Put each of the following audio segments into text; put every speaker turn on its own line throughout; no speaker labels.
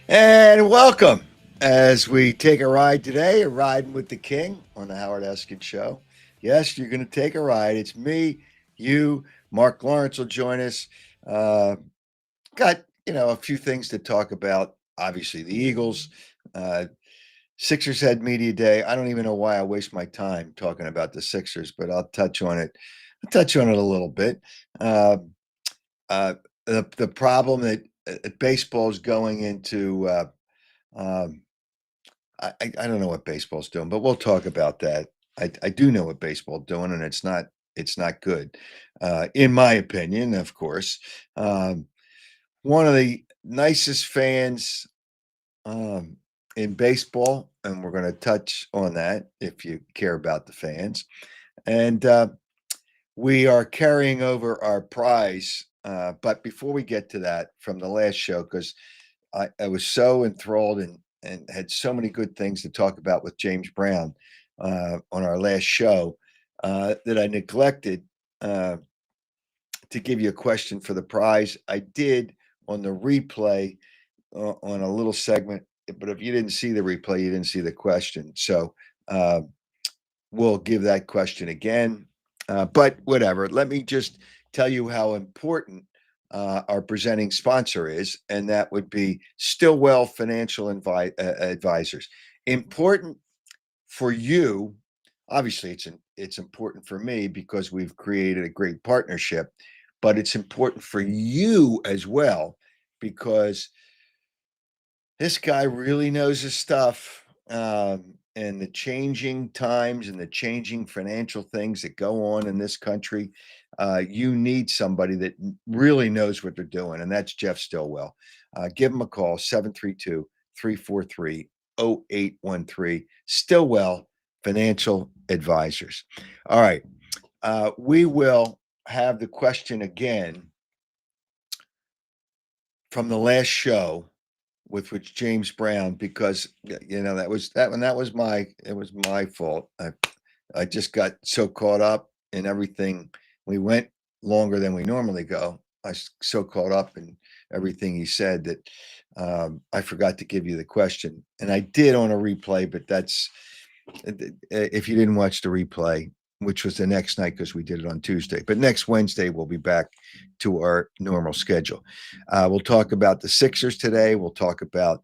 And welcome as we take a ride today, riding with the king on the Howard Eskin Show. Yes, you're going to take a ride. It's me, you, Marc Lawrence will join us. Uh, got, a few things to talk about. Obviously, the Eagles. Uh, Sixers had media day. I don't even know why I waste my time talking about the Sixers, but I'll touch on it. I'll touch on it a little bit. Uh, uh, the problem that baseball is going into. Um, I don't know what baseball's doing, but we'll talk about that. I do know what baseball's doing, and it's not good, in my opinion. Of course, um, one of the nicest fans um, in baseball, and we're going to touch on that if you care about the fans. And we are carrying over our prize. But before we get to that, from the last show, because I was so enthralled and had so many good things to talk about with James Brown on our last show that I neglected uh, to give you a question for the prize. I did on the replay on a little segment, but if you didn't see the replay, you didn't see the question. So uh, we'll give that question again. But whatever. Let me just tell you how important our presenting sponsor is, and that would be Stillwell Financial Advisors. Important for you. Obviously, it's important for me because we've created a great partnership, but it's important for you as well because this guy really knows his stuff. And the changing times and the changing financial things that go on in this country, you need somebody that really knows what they're doing. And that's Jeff Stillwell. Give him a call, 732 343 0813. Stillwell Financial Advisors. All right. We will have the question again from the last show with which James Brown, because that was my fault. I just got so caught up in everything. We went longer than we normally go. So caught up in everything he said that I forgot to give you the question, and I did on a replay. But that's if you didn't watch the replay, which was the next night because we did it on Tuesday. But next Wednesday, we'll be back to our normal schedule. We'll talk about the Sixers today. We'll talk about.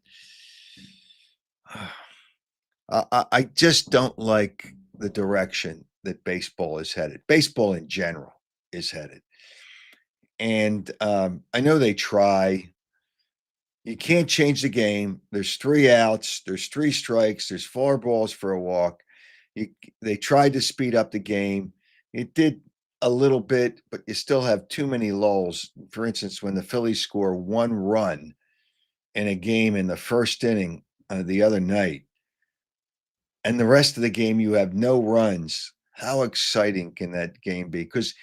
I just don't like the direction that baseball is headed. Baseball in general is headed. And I know they try. You can't change the game. There's 3 outs, there's 3 strikes, there's 4 balls for a walk. You, they tried to speed up the game. It did a little bit, but you still have too many lulls. For instance, when the Phillies score 1 run in a game in the first inning the other night, and the rest of the game you have no runs, how exciting can that game be? Because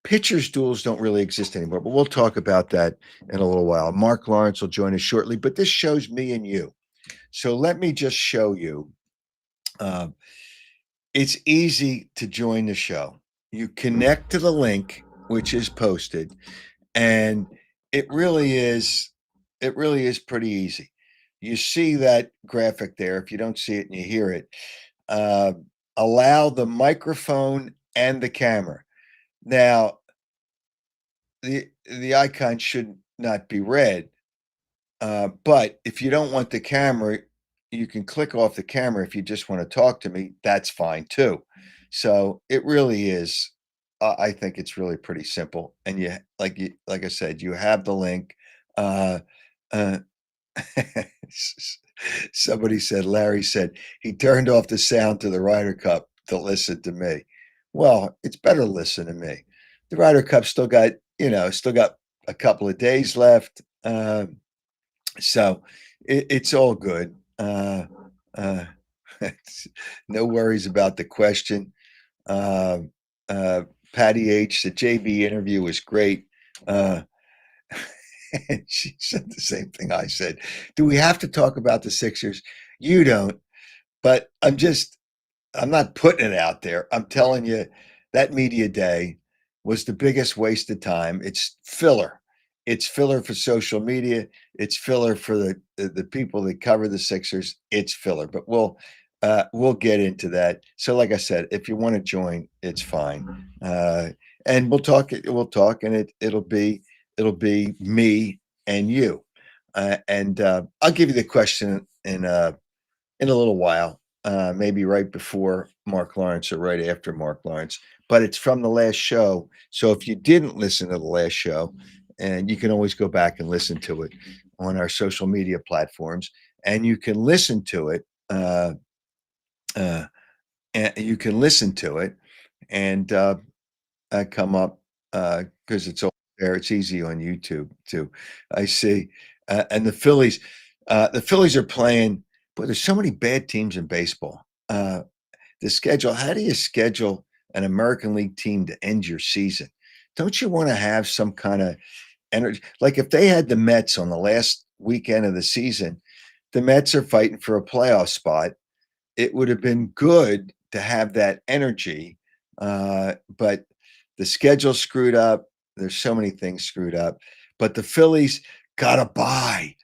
pitchers' duels don't really exist anymore, but we'll talk about that in a little while. Marc Lawrence will join us shortly, but this shows me and you. So let me just show you. Uh, it's easy to join the show. You connect to the link, which is posted, and it really is. It really is pretty easy. You see that graphic there. If you don't see it and you hear it, uh, allow the microphone and the camera. Now, the icon should not be red, but if you don't want the camera, you can click off the camera. If you just want to talk to me, that's fine too. So it really is. I think it's really pretty simple. And like I said, you have the link. Uh, uh, Somebody said, Larry said he turned off the sound to the Ryder Cup to listen to me. Well, it's better to listen to me. The Ryder Cup still got a couple of days left. So it's all good. Uh, no worries about the question. Uh, uh, Patty H, the JB interview was great. Uh, and she said the same thing I said. Do we have to talk about the Sixers? You don't, but I'm not putting it out there. I'm telling you that media day was the biggest waste of time. It's filler. It's filler for social media. It's filler for the people that cover the Sixers. It's filler, but we'll get into that. So, like I said, if you want to join, it's fine, and we'll talk. We'll talk, and it'll be me and you, and I'll give you the question in a little while, maybe right before Marc Lawrence or right after Marc Lawrence, but it's from the last show. So if you didn't listen to the last show, and you can always go back and listen to it on our social media platforms, and you can listen to it. Uh, and you can listen to it and come up because it's all there. It's easy on YouTube too. I see, and the Phillies are playing. But there's so many bad teams in baseball. The schedule. How do you schedule an American League team to end your season? Don't you want to have some kind of energy? Like if they had the Mets on the last weekend of the season, the Mets are fighting for a playoff spot. It would have been good to have that energy, but the schedule screwed up. There's so many things screwed up. But the Phillies got a bye.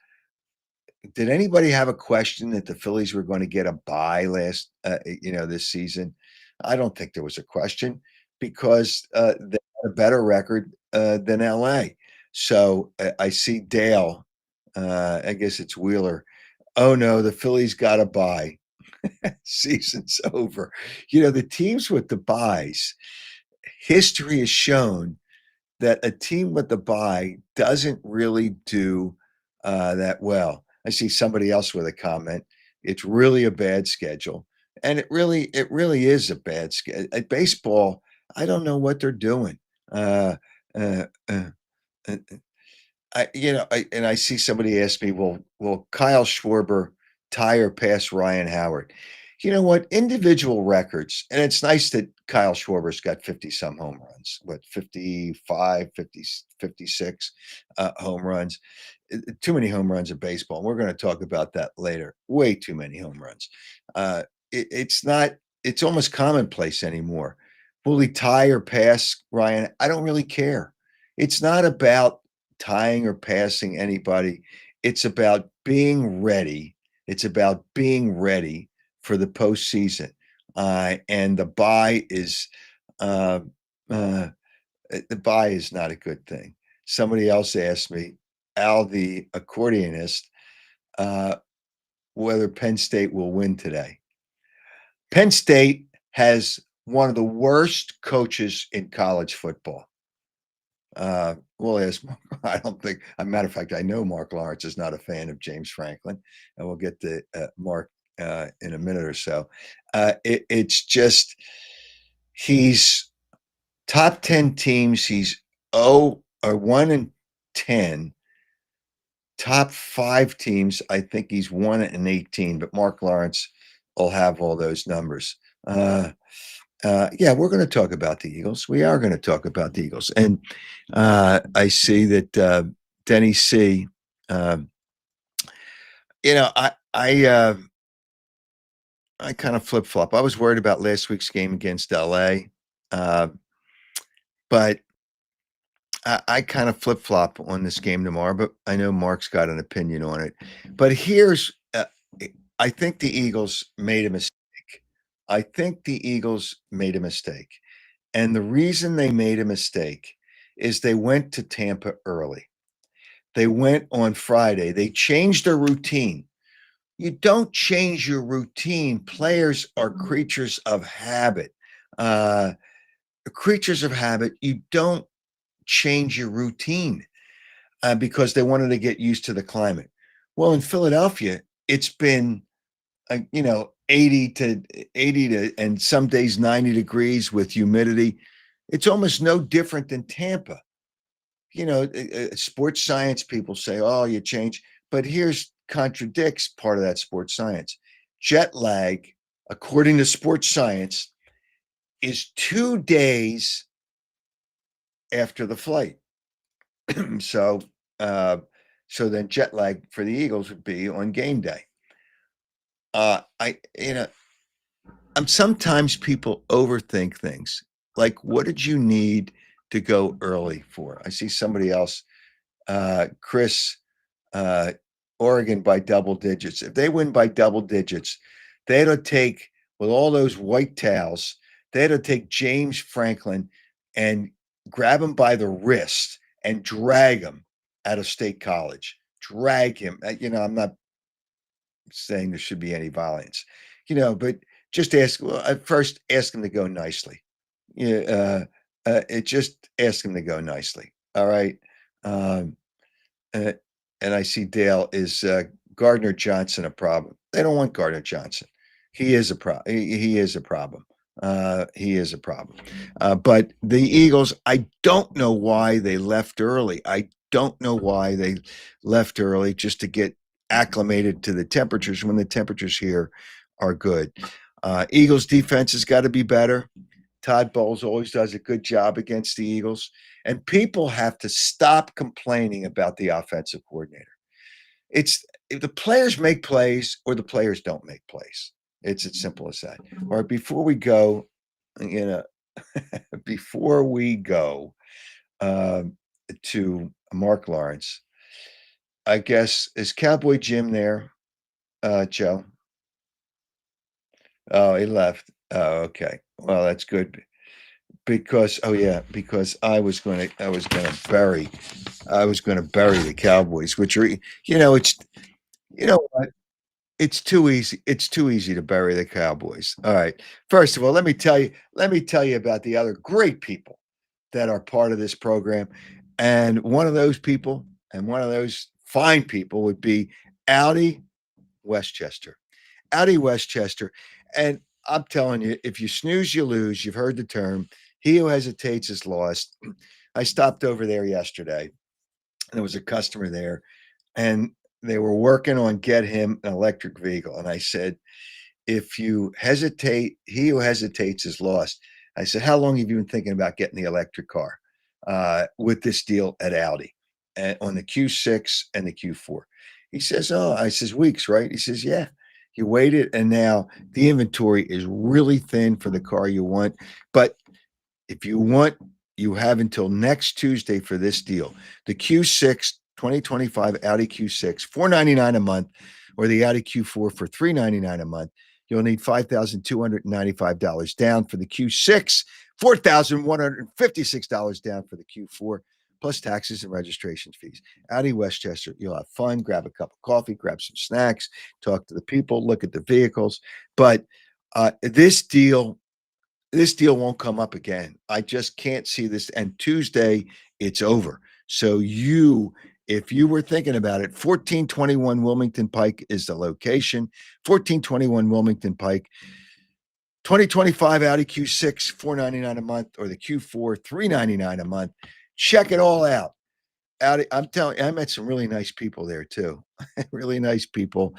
Did anybody have a question that the Phillies were going to get a bye this season? I don't think there was a question because they had a better record than LA. So I see Dale. I guess it's Wheeler. Oh no, the Phillies got a bye. Season's over. The teams with the buys, history has shown that a team with the bye doesn't really do that well. I see somebody else with a comment. It's really a bad schedule, and it really is a bad schedule. At baseball, I don't know what they're doing. Uh, uh, uh, uh, I see somebody ask me, will Kyle Schwarber tie or pass Ryan Howard? You know what? Individual records, and it's nice that Kyle Schwarber's got 50 some home runs, 55, 50, 56 home runs. Too many home runs in baseball. And we're going to talk about that later. Way too many home runs. It's almost commonplace anymore. Will he tie or pass Ryan? I don't really care. It's not about tying or passing anybody. It's about being ready. It's about being ready for the postseason. And uh, uh, the bye is not a good thing. Somebody else asked me, Al, the accordionist, uh, whether Penn State will win today. Penn State has one of the worst coaches in college football. We'll ask. I don't think. As a matter of fact, I know Marc Lawrence is not a fan of James Franklin, and we'll get to Mark in a minute or so. It's just he's top 10 teams. He's 1-10. Top 5 teams. I think he's 1-18. But Marc Lawrence will have all those numbers. Yeah, we're going to talk about the Eagles. We are going to talk about the Eagles. And I see that Denny C. I kind of flip flop. I was worried about last week's game against LA, but I kind of flip flop on this game tomorrow. But I know Mark's got an opinion on it. But I think the Eagles made a mistake. I think the Eagles made a mistake. And the reason they made a mistake is they went to Tampa early. They went on Friday. They changed their routine. You don't change your routine. Players are creatures of habit. Creatures of habit. You don't change your routine because they wanted to get used to the climate. Well, in Philadelphia, it's been 80 to and some days 90 degrees with humidity. It's almost no different than Tampa. Sports science people say, oh, you change. But here's contradicts part of that sports science. Jet lag, according to sports science, is 2 days after the flight. so then jet lag for the Eagles would be on game day. Sometimes people overthink things. Like, what did you need to go early for? I see somebody else Chris, uh, Oregon by double digits. If they win by double digits, they had to take, with all those white towels, they had to take James Franklin and grab him by the wrist and drag him out of State College. Drag him. I'm not saying there should be any violence, but just ask. Well, at first, ask him to go nicely. Yeah, it just ask him to go nicely. All right. Um, uh, and I see Dale is Gardner Johnson a problem. They don't want Gardner Johnson. He is a problem. He is a problem. He is a problem. But the Eagles, I don't know why they left early. I don't know why they left early just to get acclimated to the temperatures when the temperatures here are good. Eagles defense has got to be better. Todd Bowles always does a good job against the Eagles. And people have to stop complaining about the offensive coordinator. It's if the players make plays or the players don't make plays. It's as simple as that. All right, before we go, you know, before we go to Marc Lawrence, I guess is Cowboy Jim there, Joe? Oh, he left. Oh, okay. Well, that's good because because I was going to bury the Cowboys, which are it's what, it's too easy. It's too easy to bury the Cowboys. All right. First of all, let me tell you about the other great people that are part of this program. And one of those people and one of those fine people would be Audi Westchester. Audi Westchester. And I'm telling you, if you snooze, you lose. You've heard the term. He who hesitates is lost. I stopped over there yesterday, and there was a customer there, and they were working on get him an electric vehicle. And I said, if you hesitate, he who hesitates is lost. I said, how long have you been thinking about getting the electric car with this deal at Audi on the Q6 and the Q4? He says, oh, I says, weeks, right? He says, yeah. You waited, and now the inventory is really thin for the car you want. But if you want, you have until next Tuesday for this deal. The Q6 2025 Audi Q6, $499 a month, or the Audi Q4 for $399 a month. You'll need $5,295 down for the Q6, $4,156 down for the Q4, plus taxes and registration fees. Audi Westchester, you'll have fun, grab a cup of coffee, grab some snacks, talk to the people, look at the vehicles. But this deal won't come up again. I just can't see this. And Tuesday, it's over. So if you were thinking about it, 1421 Wilmington Pike is the location. 1421 Wilmington Pike. 2025 Audi Q6, $499 a month, or the Q4, $399 a month. Check it all out. Audi, I'm telling you, I met some really nice people there too. Really nice people.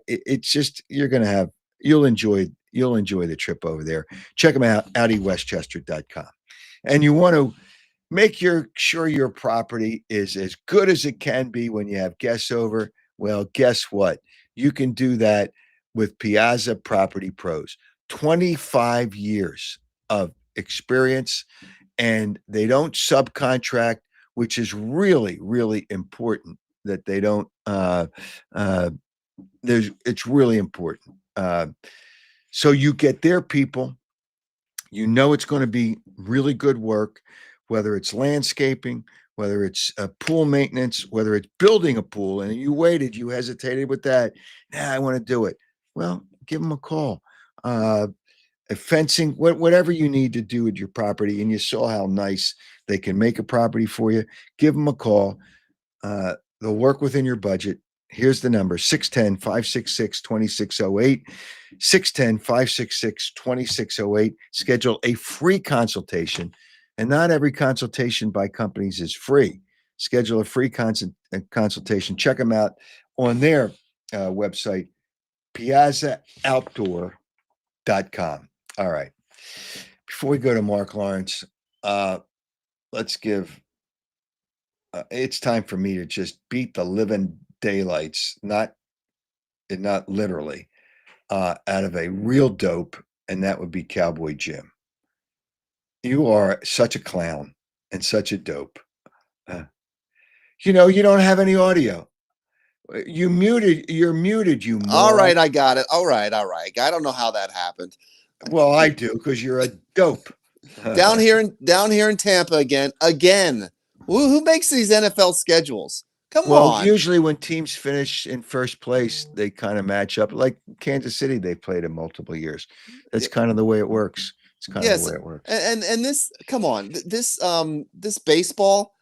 It's just you'll enjoy the trip over there. Check them out, AudiWestchester.com. And you want to make sure your property is as good as it can be when you have guests over. Well, guess what? You can do that with Piazza Property Pros. 25 years of experience, and they don't subcontract, which is really, really important that they don't. It's really important. So you get their people. You know it's going to be really good work, whether it's landscaping, whether it's pool maintenance, whether it's building a pool. And you hesitated with that. I want to do it. Well, give them a call. Fencing, whatever you need to do with your property, and you saw how nice they can make a property for you. Give them a call. They'll work within your budget. Here's the number: 610-566-2608. 610-566-2608. Schedule a free consultation. And not every consultation by companies is free. Schedule a free consultation. Check them out on their website, piazzaoutdoor.com. All right. Before we go to Marc Lawrence, let's give it's time for me to just beat the living daylights, not literally, out of a real dope, and that would be Cowboy Jim. You are such a clown and such a dope. You don't have any audio. You muted. You're muted, you
All
moron.
right, I got it. All right. I don't know how that happened.
Well, I do because you're a dope.
Down here in Tampa again. Who makes these NFL schedules? Come
Well,
on.
usually when teams finish in first place, they kind of match up. Like Kansas City, they played in multiple years. That's kind of the way it works. It's kind of the
Yes,
way it works.
and this, come on, this baseball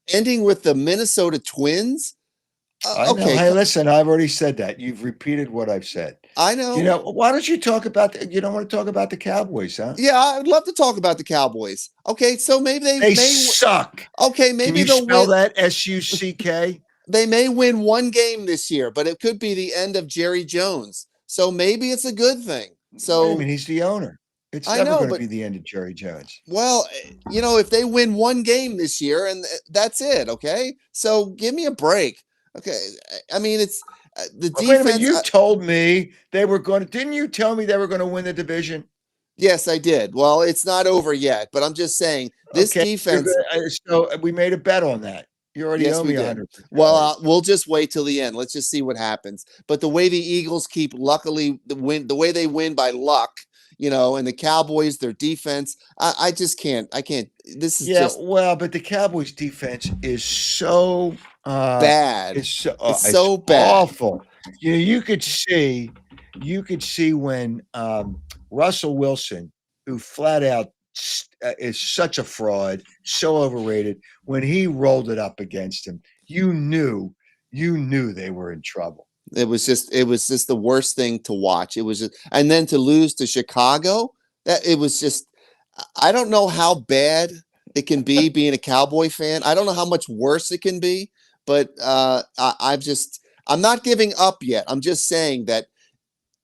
ending with the Minnesota Twins.
I know.
Okay,
Hey, listen, I've already said that. You've repeated what I've said.
I know.
Why don't you talk about you don't want to talk about the Cowboys, huh?
Yeah, I would love to talk about the Cowboys. Okay, so maybe they
They
may.
suck.
Okay,
Can
maybe
you
they'll
spell
win.
that? SUCK?
They may win one game this year, but it could be the end of Jerry Jones. So maybe it's a good thing.
Wait a
So
minute, he's the owner. It's
I
never
know,
going to
but
be the end of Jerry Jones.
well, if they win one game this year and that's it, okay? So give me a break. Okay. I mean, it's the
Well, wait a minute,
defense.
you told me they were going to, didn't you tell me they were going to win the division?
Yes, I did. Well, it's not over yet, but I'm just saying this
Okay,
defense.
so we made a bet on that. You already
Yes,
owe
we
me
did. Well,
$100.
we'll just wait till the end. Let's just see what happens. But the way the Eagles keep luckily the way they win by luck, and the Cowboys, their defense, I just can't. I can't. This is
Yeah,
just
well, but the Cowboys defense is so
bad. It's
it's
so bad.
awful. You could see when Russell Wilson, who flat out is such a fraud, so overrated, when he rolled it up against him, you knew they were in trouble.
It was just the worst thing to watch. It was just, and then to lose to Chicago, that it was just. I don't know how bad it can be being a Cowboy fan. I don't know how much worse it can be, but I'm not giving up yet. I'm just saying that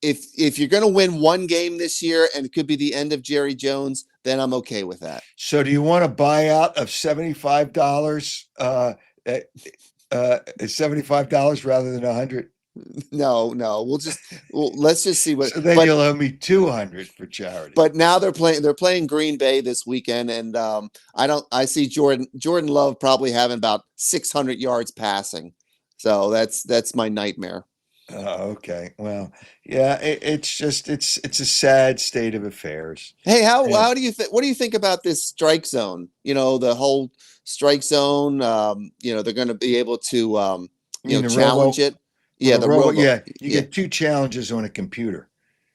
if you're going to win one game this year and it could be the end of Jerry Jones, then I'm okay with that.
So, do you want a buyout of $75? $75 rather than 100.
No, let's just see what.
So then
But
you'll owe me 200 for charity.
but now they're playing Green Bay this weekend, and I see Jordan Love probably having about 600 yards passing, so that's my nightmare.
Okay. Well, yeah, it's a sad state of affairs.
Hey, how
And
how do you think? What do you think about this strike zone? The whole strike zone. They're going to be able to
you mean the
challenge
robo
it.
well
Yeah,
the
the
robo
robo.
yeah, you
Yeah.
get two challenges on a computer.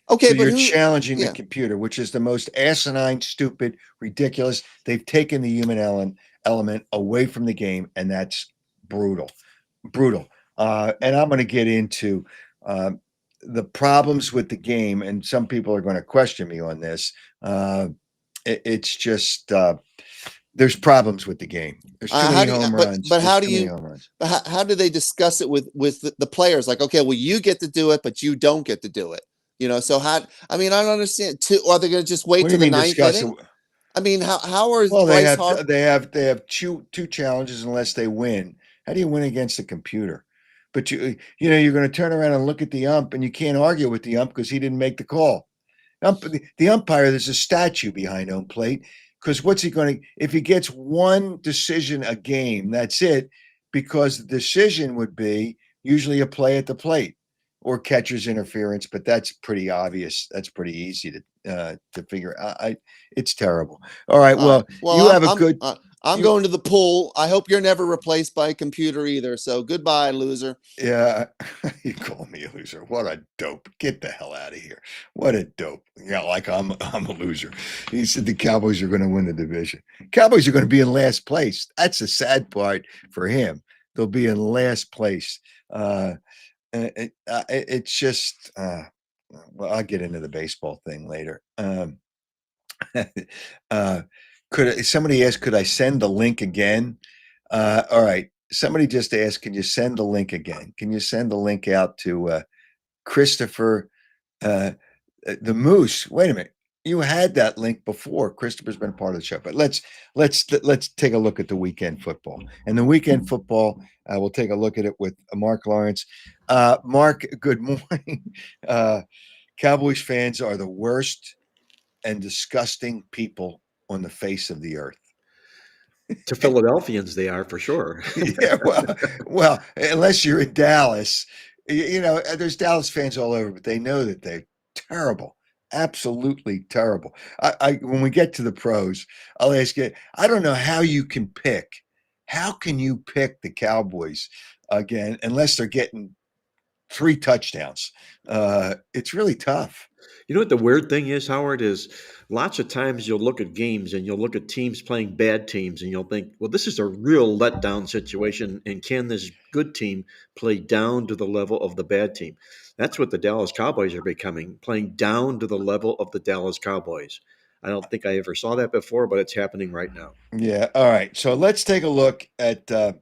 Okay,
So
but
you're
who?
challenging the
Yeah.
computer, which is the most asinine, stupid, ridiculous. They've taken the human element away from the game, and that's brutal. Brutal. And I'm going to get into uh, the problems with the game, and some people are going to question me on this. Uh, it's just there's problems with the game. There's too
How
many
do you?
home
But
runs.
but
There's
how do
too many
you?
home runs.
How do they discuss it with the players? Like, okay, well, you get to do it, but you don't get to do it. So how? I mean, I don't understand. Are they going to just wait
What do
to
you
the
mean
ninth
discuss it?
inning? I mean, how are
Well,
Bryce Harper?
they have two challenges unless they win. How do you win against a computer? But you're going to turn around and look at the ump, and you can't argue with the ump because he didn't make the call. The umpire, there's a statue behind home plate because what's he going to? If he gets one decision a game, that's it. Because the decision would be usually a play at the plate or catcher's interference, but that's pretty obvious. That's pretty easy to figure out. It's terrible. All right.
All right.
Well,
Well,
you have a good
I'm
you
going to the pool. I hope you're never replaced by a computer either. So goodbye, loser.
yeah. You call me a loser. What a dope. Get the hell out of here. What a dope. Yeah, like I'm a loser. He said the Cowboys are going to win the division. Cowboys are going to be in last place. That's the sad part for him. They'll be in last place. It's just well, I'll get into the baseball thing later. uh, somebody ask? Could I send the link again? All right. Somebody just asked, can you send the link again? Can you send the link out to Christopher uh, the Moose? Wait a minute. You had that link before. Christopher's been part of the show, but let's take a look at the weekend football. And the weekend football, we'll take a look at it with Marc Lawrence. Mark, good morning. Cowboys fans are the worst and disgusting people on the face of the earth.
To Philadelphians, they are for sure.
Yeah, well, unless you're in Dallas, there's Dallas fans all over, but they know that they're terrible, absolutely terrible. When we get to the pros, I'll ask you. I don't know how you can pick. How can you pick the Cowboys again unless they're getting 3 touchdowns? It's really tough.
You know what the weird thing is, Howard, is lots of times you'll look at games and you'll look at teams playing bad teams and you'll think, well, this is a real letdown situation. And can this good team play down to the level of the bad team? That's what the Dallas Cowboys are becoming, playing down to the level of the Dallas Cowboys. I don't think I ever saw that before, but it's happening right now.
Yeah. All right. So let's take a look at the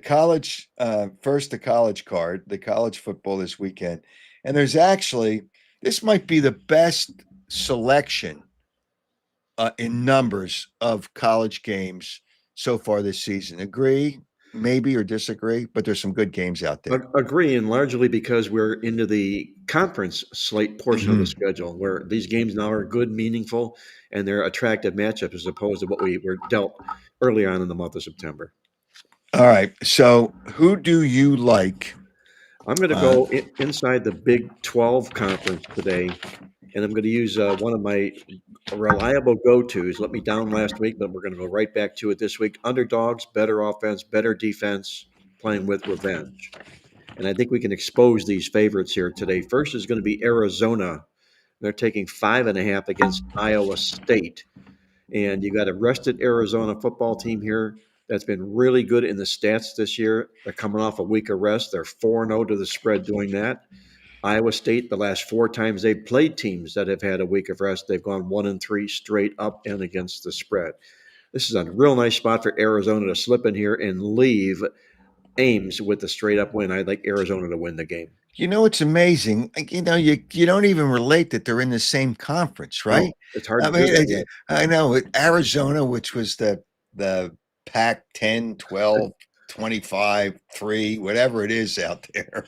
college, first, the college card, the college football this weekend. And this might be the best selection in numbers of college games so far this season. Agree, maybe, or disagree, but there's some good games out there.
Agree, and largely because we're into the conference slate portion of the
Mhm.
schedule, where these games now are good, meaningful, and they're attractive matchups as opposed to what we were dealt early on in the month of September.
All right. So who do you like?
I'm going to
Uh,
go inside the Big 12 conference today, and I'm going to use one of my reliable go-tos. Let me down last week, but we're going to go right back to it this week. Underdogs, better offense, better defense, playing with revenge. And I think we can expose these favorites here today. First is going to be Arizona. They're taking 5.5 against Iowa State. And you got a rested Arizona football team here that's been really good in the stats this year. They're coming off a week of rest. They're 4-0 to the spread doing that. Iowa State, the last 4 times they've played teams that have had a week of rest, they've gone 1-3 straight up and against the spread. This is a real nice spot for Arizona to slip in here and leave Ames with a straight up win. I'd like Arizona to win the game.
it's amazing. You don't even relate that they're in the same conference, right?
No, it's hard
I
to do
mean,
that. Yeah.
I know Arizona, which was the Pac 10, 12, 25, 3, whatever it is out there.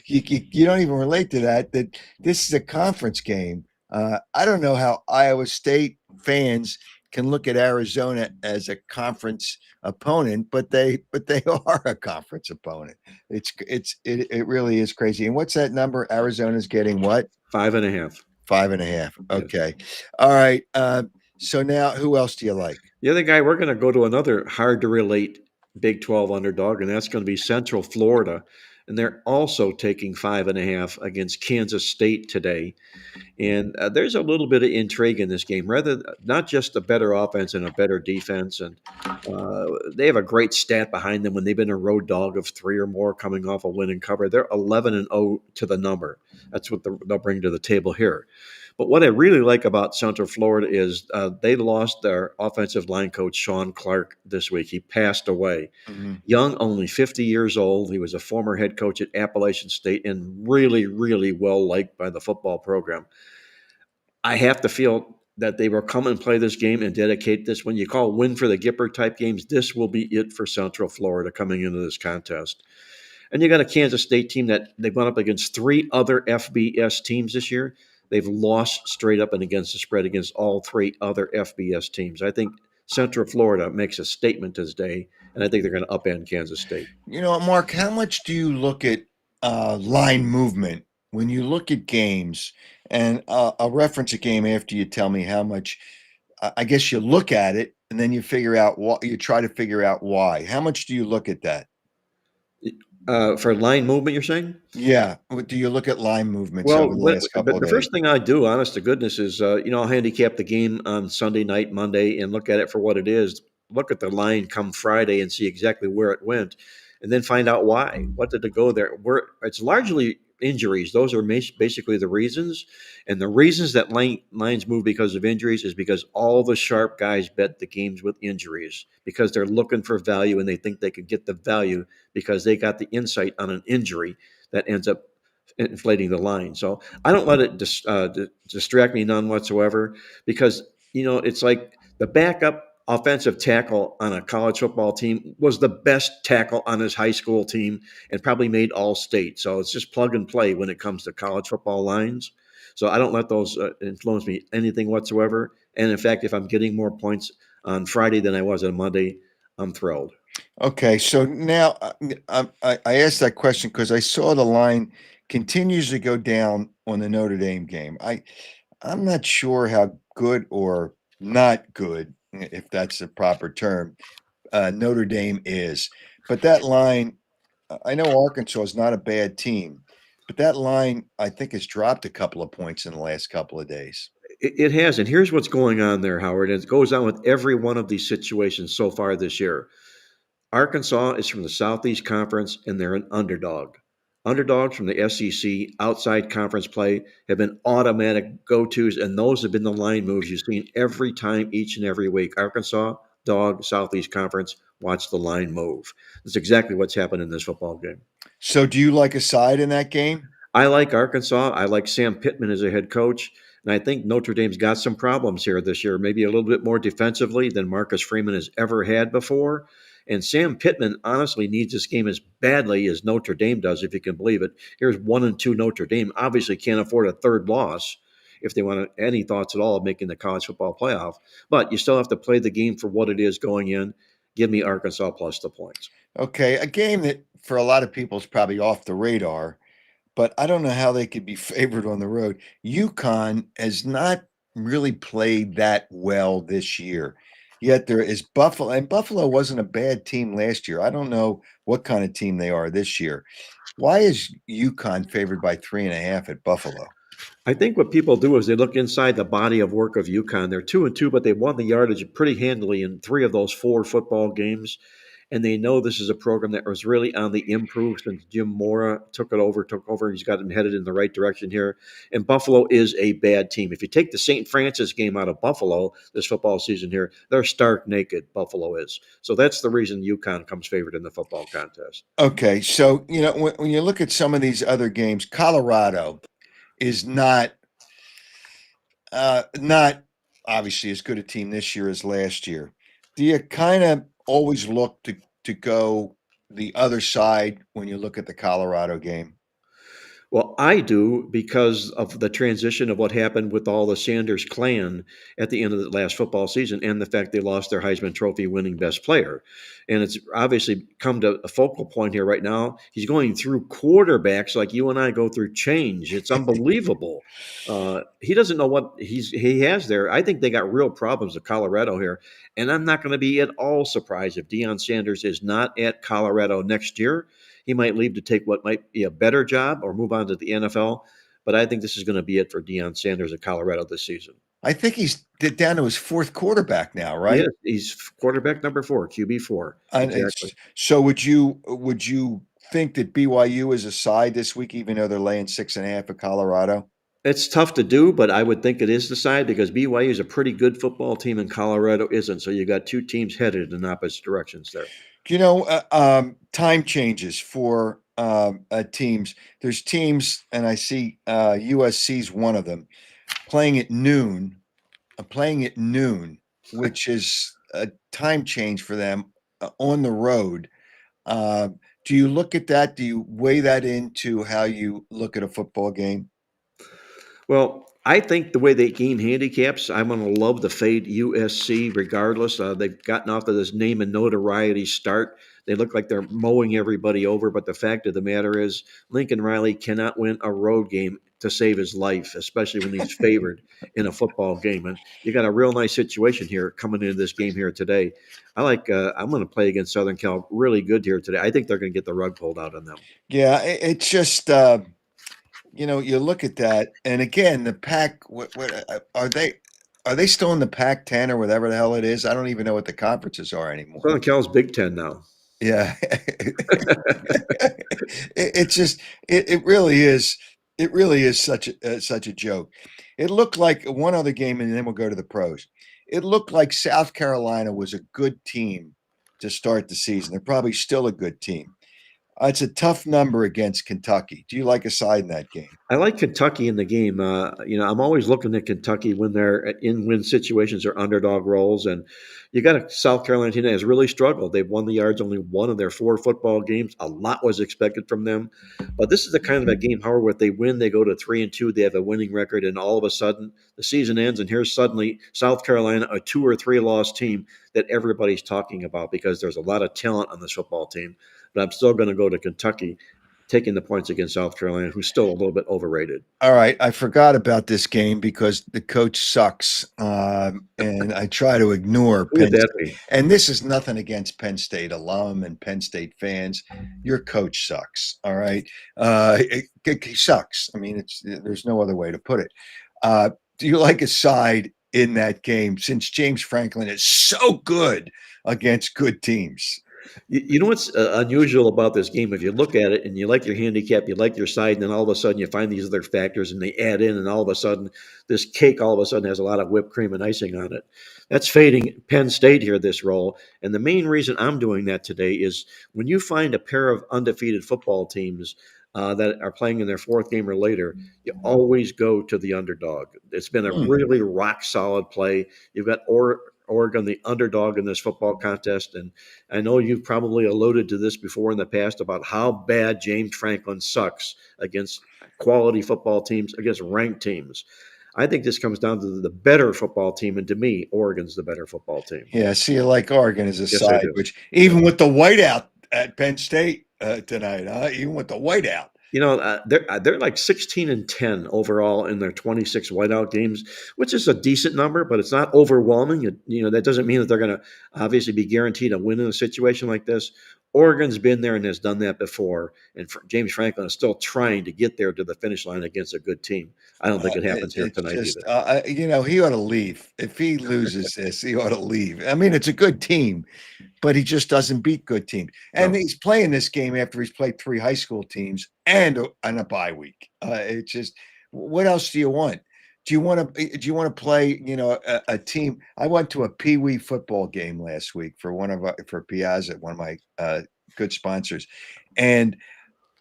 You don't even relate to that this is a conference game. I don't know how Iowa State fans can look at Arizona as a conference opponent, but they are a conference opponent. It really is crazy. And what's that number? Arizona's getting what?
5.5.
5.5.
Yes.
Okay. All right. So now who else do you like?
The other guy, we're going to go to another hard to relate Big 12 underdog, and that's going to be Central Florida. And they're also taking 5.5 against Kansas State today. And there's a little bit of intrigue in this game, rather not just a better offense and a better defense. And they have a great stat behind them when they've been a road dog of 3 or more coming off a win and cover. They're 11-0 to the number. That's what they'll bring to the table here. But what I really like about Central Florida is they lost their offensive line coach, Sean Clark, this week. He passed away.
Mm-hmm.
Young, only 50 years old. He was a former head coach at Appalachian State and really, really well liked by the football program. I have to feel that they will come and play this game and dedicate this. When you call win for the Gipper type games, this will be it for Central Florida coming into this contest. And you got a Kansas State team that they've gone up against 3 other FBS teams this year. They've lost straight up and against the spread against all 3 other FBS teams. I think Central Florida makes a statement this day, and I think they're going to upend Kansas State.
Mark, how much do you look at line movement when you look at games? And I'll reference a game after you tell me how much. I guess you look at it and then you figure out what you try to figure out why. How much do you look at that?
For line movement, you're saying?
Yeah. Do you look at line movements
Well,
over the last couple of
the
days?
first thing I do, honest to goodness, is I'll handicap the game on Sunday night, Monday, and look at it for what it is. Look at the line come Friday and see exactly where it went, and then find out why. What did it go there? Where it's largely injuries. Those are basically the reasons, and the reasons that lines move because of injuries is because all the sharp guys bet the games with injuries because they're looking for value and they think they could get the value because they got the insight on an injury that ends up inflating the line. So I don't let it distract me none whatsoever because, it's like the backup offensive tackle on a college football team was the best tackle on his high school team and probably made all state. So it's just plug and play when it comes to college football lines. So I don't let those influence me anything whatsoever. And in fact, if I'm getting more points, on Friday than I was on Monday. I'm thrilled.
Okay, so now I asked that question because I saw the line continues to go down on the Notre Dame game. I'm not sure how good or not good, if that's the proper term, Notre Dame is. But that line, I know Arkansas is not a bad team, but that line I think has dropped a couple of points in the last couple of days.
It has, and here's what's going on there, Howard. And it goes on with every one of these situations so far this year. Arkansas is from the Southeast Conference, and they're an underdog. Underdogs from the SEC outside conference play have been automatic go-tos, and those have been the line moves you've seen every time, each and every week. Arkansas, dog, Southeast Conference, watch the line move. That's exactly what's happened in this football game.
So, do you like a side in that game?
I like Arkansas. I like Sam Pittman as a head coach. And I think Notre Dame's got some problems here this year, maybe a little bit more defensively than Marcus Freeman has ever had before. And Sam Pittman honestly needs this game as badly as Notre Dame does, if you can believe it. Here's 1-2 Notre Dame. Obviously can't afford a third loss if they want any thoughts at all of making the college football playoff. But you still have to play the game for what it is going in. Give me Arkansas plus the points.
Okay, a game that for a lot of people is probably off the radar, but I don't know how they could be favored on the road. UConn has not really played that well this year. Yet there is Buffalo, and Buffalo wasn't a bad team last year. I don't know what kind of team they are this year. Why is UConn favored by 3.5 at Buffalo?
I think what people do is they look inside the body of work of UConn. They're 2-2, but they won the yardage pretty handily in 3 of those 4 football games. And they know this is a program that was really on the improve since Jim Mora took over. He's got them headed in the right direction here. And Buffalo is a bad team. If you take the St. Francis game out of Buffalo this football season here, they're stark naked, Buffalo is. So that's the reason UConn comes favored in the football contest.
Okay, so when you look at some of these other games, Colorado is not obviously as good a team this year as last year. Do you kind of always look to go the other side when you look at the Colorado game?
Well, I do because of the transition of what happened with all the Sanders clan at the end of the last football season and the fact they lost their Heisman Trophy winning best player. And it's obviously come to a focal point here right now. He's going through quarterbacks like you and I go through change. It's unbelievable. He doesn't know what he has there. I think they got real problems at Colorado here. And I'm not going to be at all surprised if Deion Sanders is not at Colorado next year. He might leave to take what might be a better job or move on to the NFL. But I think this is going to be it for Deion Sanders at Colorado this season.
I think he's down to his 4th quarterback now,
He
right?
is. He's quarterback number 4, QB4.
And
Exactly.
so would you think that BYU is a side this week, even though they're laying 6.5 at Colorado?
It's tough to do, but I would think it is the side because BYU is a pretty good football team and Colorado isn't. So you got 2 teams headed in opposite directions there.
Time changes for teams. There's teams, and I see USC's one of them playing at noon, which is a time change for them on the road. Do you look at that? Do you weigh that into how you look at a football game?
Well, I think the way they game handicaps, I'm going to love the fade USC regardless. They've gotten off to this name and notoriety start. They look like they're mowing everybody over, but the fact of the matter is Lincoln Riley cannot win a road game to save his life, especially when he's favored in a football game. And you got a real nice situation here coming into this game here today. I'm going to play against Southern Cal really good here today. I think they're going to get the rug pulled out on them.
Yeah, it's just you look at that, and again, the Pac. What are they? Are they still in the Pac-10 or whatever the hell it is? I don't even know what the conferences are anymore.
Southern Cal's Big Ten now.
Yeah, it's just it really is. It really is such a joke. It looked like one other game, and then we'll go to the pros. It looked like South Carolina was a good team to start the season. They're probably still a good team. It's a tough number against Kentucky. Do you like a side in that game?
I like Kentucky in the game. I'm always looking at Kentucky when they're in win situations or underdog roles. And, You got a South Carolina team that has really struggled. They've won the yards only one of their 4 football games. A lot was expected from them. But this is the kind of a game, Howard, where they win, they go to 3-2, they have a winning record, and all of a sudden the season ends, and here's suddenly South Carolina, a 2 or 3 loss team that everybody's talking about because there's a lot of talent on this football team. But I'm still going to go to Kentucky, taking the points against South Carolina, who's still a little bit overrated.
All right, I forgot about this game because the coach sucks, and I try to ignore
Who would
Penn
that
State.
be?
And this is nothing against Penn State alum and Penn State fans. Your coach sucks. All right, he sucks. I mean, there's no other way to put it. Do you like a side in that game since James Franklin is so good against good teams?
You know what's unusual about this game? If you look at it and you like your handicap, you like your side, and then all of a sudden you find these other factors and they add in, and all of a sudden this cake all of a sudden has a lot of whipped cream and icing on it. That's fading Penn State here, this role. And the main reason I'm doing that today is when you find a pair of undefeated football teams that are playing in their 4th game or later, you always go to the underdog. It's been a really rock solid play. You've got Oregon, the underdog in this football contest. And I know you've probably alluded to this before in the past about how bad James Franklin sucks against quality football teams, against ranked teams. I think this comes down to the better football team, and to me, Oregon's the better football team.
Yeah, see, you like Oregon as a
Yes, I
side,
do.
which even with the whiteout at Penn State tonight, even with the whiteout.
They're like 16-10 overall in their 26 whiteout games, which is a decent number, but it's not overwhelming. That doesn't mean that they're going to obviously be guaranteed a win in a situation like this. Oregon's been there and has done that before, and James Franklin is still trying to get there to the finish line against a good team. I don't think it happens here
It's
tonight
just,
either.
he ought to leave. If he loses this, he ought to leave. I mean, it's a good team, but he just doesn't beat good teams. And
No.
he's playing this game after he's played 3 high school teams and a bye week. It's just, what else do you want? Do you want to play, a team? I went to a Pee Wee football game last week for Piazza, one of my good sponsors, and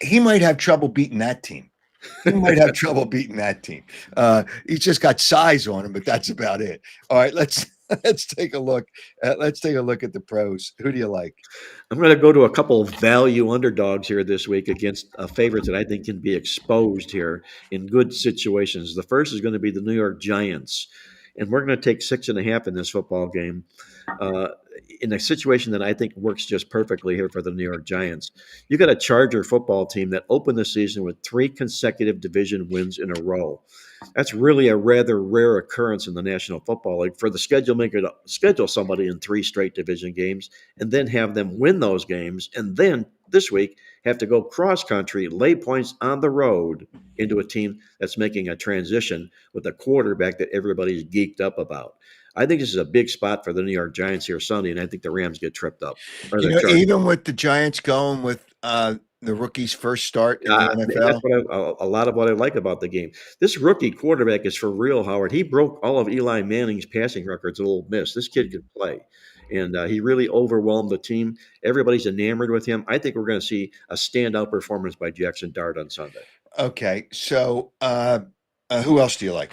he might have trouble beating that team. He might have trouble beating that team. He's just got size on him, but that's about it. All right, let's take a look. Let's take a look at the pros. Who do you like?
I'm going to go to a couple of value underdogs here this week against favorites that I think can be exposed here in good situations. The first is going to be the New York Giants, and we're going to take 6.5 in this football game. In a situation that I think works just perfectly here for the New York Giants. You got a Charger football team that opened the season with 3 consecutive division wins in a row. That's really a rather rare occurrence in the National Football League for the schedule maker to schedule somebody in 3 straight division games and then have them win those games, and then this week have to go cross country, lay points on the road into a team that's making a transition with a quarterback that everybody's geeked up about. I think this is a big spot for the New York Giants here Sunday, and I think the Rams get tripped up.
Even with the Giants going with the rookie's first start in the
That's
NFL.
a lot of what I like about the game. This rookie quarterback is for real, Howard. He broke all of Eli Manning's passing records at Ole Miss. This kid could play, and he really overwhelmed the team. Everybody's enamored with him. I think we're going to see a standout performance by Jackson Dart on Sunday.
Okay, so who else do you like?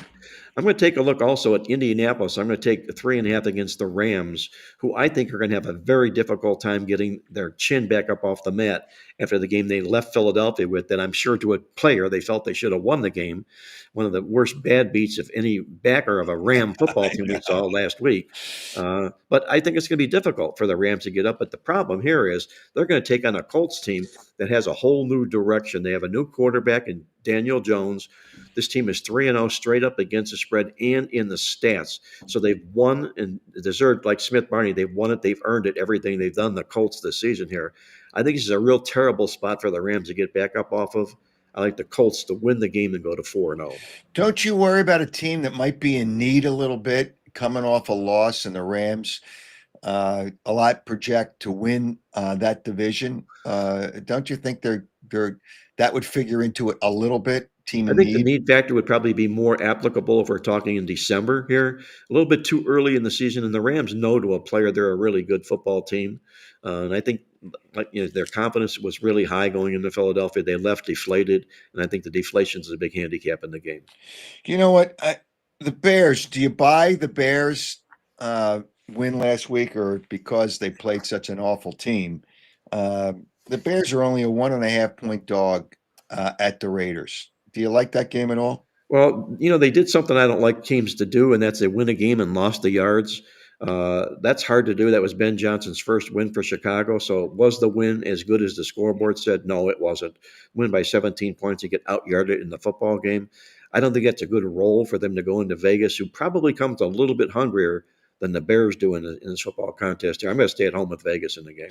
I'm going to take a look also at Indianapolis. I'm going to take 3.5 against the Rams, who I think are going to have a very difficult time getting their chin back up off the mat after the game they left Philadelphia with, that I'm sure to a player they felt they should have won the game. One of the worst bad beats of any backer of a Ram football team we saw last week. But I think it's going to be difficult for the Rams to get up. But the problem here is they're going to take on a Colts team that has a whole new direction. They have a new quarterback in Daniel Jones. This team is 3-0 straight up against the spread and in the stats. So they've won and deserved, like Smith Barney, they've won it, they've earned it, everything they've done, the Colts this season here. I think this is a real terrible spot for the Rams to get back up off of. I like the Colts to win the game and go to 4-0.
Don't you worry about a team that might be in need a little bit, coming off a loss, and the Rams a lot project to win that division. Don't you think they're that would figure into it a little bit? Team
I
in
think the
need.
need factor would probably be more applicable if we're talking in December here. A little bit too early in the season, and the Rams know to a player they're a really good football team. And I think their confidence was really high going into Philadelphia. They left deflated, and I think the deflation is a big handicap in the game.
You know what? The Bears. Do you buy the Bears win last week or because they played such an awful team. The Bears are only a 1.5 point dog at the Raiders. Do you like that game at all?
Well, they did something I don't like teams to do, and that's they win a game and lost the yards. That's hard to do. That was Ben Johnson's first win for Chicago. So was the win as good as the scoreboard said? No, it wasn't. Win by 17 points and get out-yarded in the football game. I don't think that's a good role for them to go into Vegas, who probably comes a little bit hungrier than the Bears do in this football contest here. I'm going to stay at home with Vegas in the game.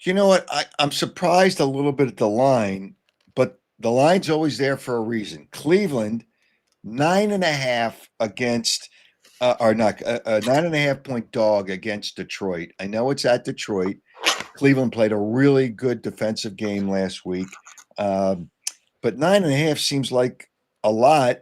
You know what? I'm surprised a little bit at the line, but the line's always there for a reason. Cleveland, 9.5 against, or not, a 9.5 point dog against Detroit. I know it's at Detroit. Cleveland played a really good defensive game last week. But 9.5 seems like a lot,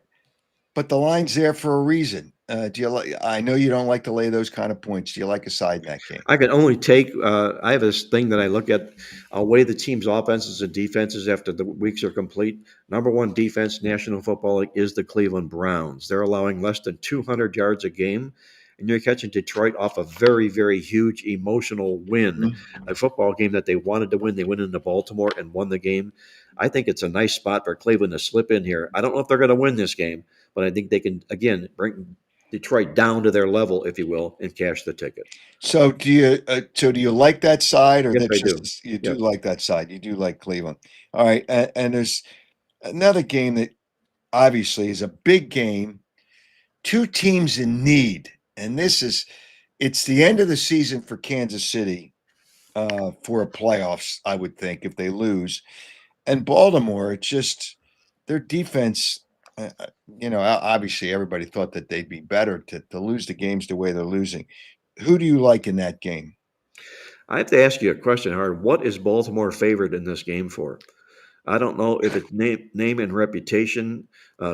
but the line's there for a reason. Do you like? I know you don't like to lay those kind of points. Do you like a side in that game?
I can only take. I have this thing that I look at. I'll weigh the team's offenses and defenses after the weeks are complete. Number one defense, National Football League, is the Cleveland Browns. They're allowing less than 200 yards a game, and you're catching Detroit off a very, very huge emotional win, a football game that they wanted to win. They went into Baltimore and won the game. I think it's a nice spot for Cleveland to slip in here. I don't know if they're going to win this game, but I think they can again bring Detroit down to their level, if you will, and cash the ticket.
So do you like that side, or
Yes,
that's
I do.
just you do
Yes.
like that side? You do like Cleveland. All right, and there's another game that obviously is a big game. Two teams in need, and it's the end of the season for Kansas City for a playoffs. I would think if they lose, and Baltimore, it's just their defense. Obviously everybody thought that they'd be better to lose the games the way they're losing. Who do you like in that game?
I have to ask you a question, Howard. What is Baltimore favored in this game for? I don't know if it's name and reputation.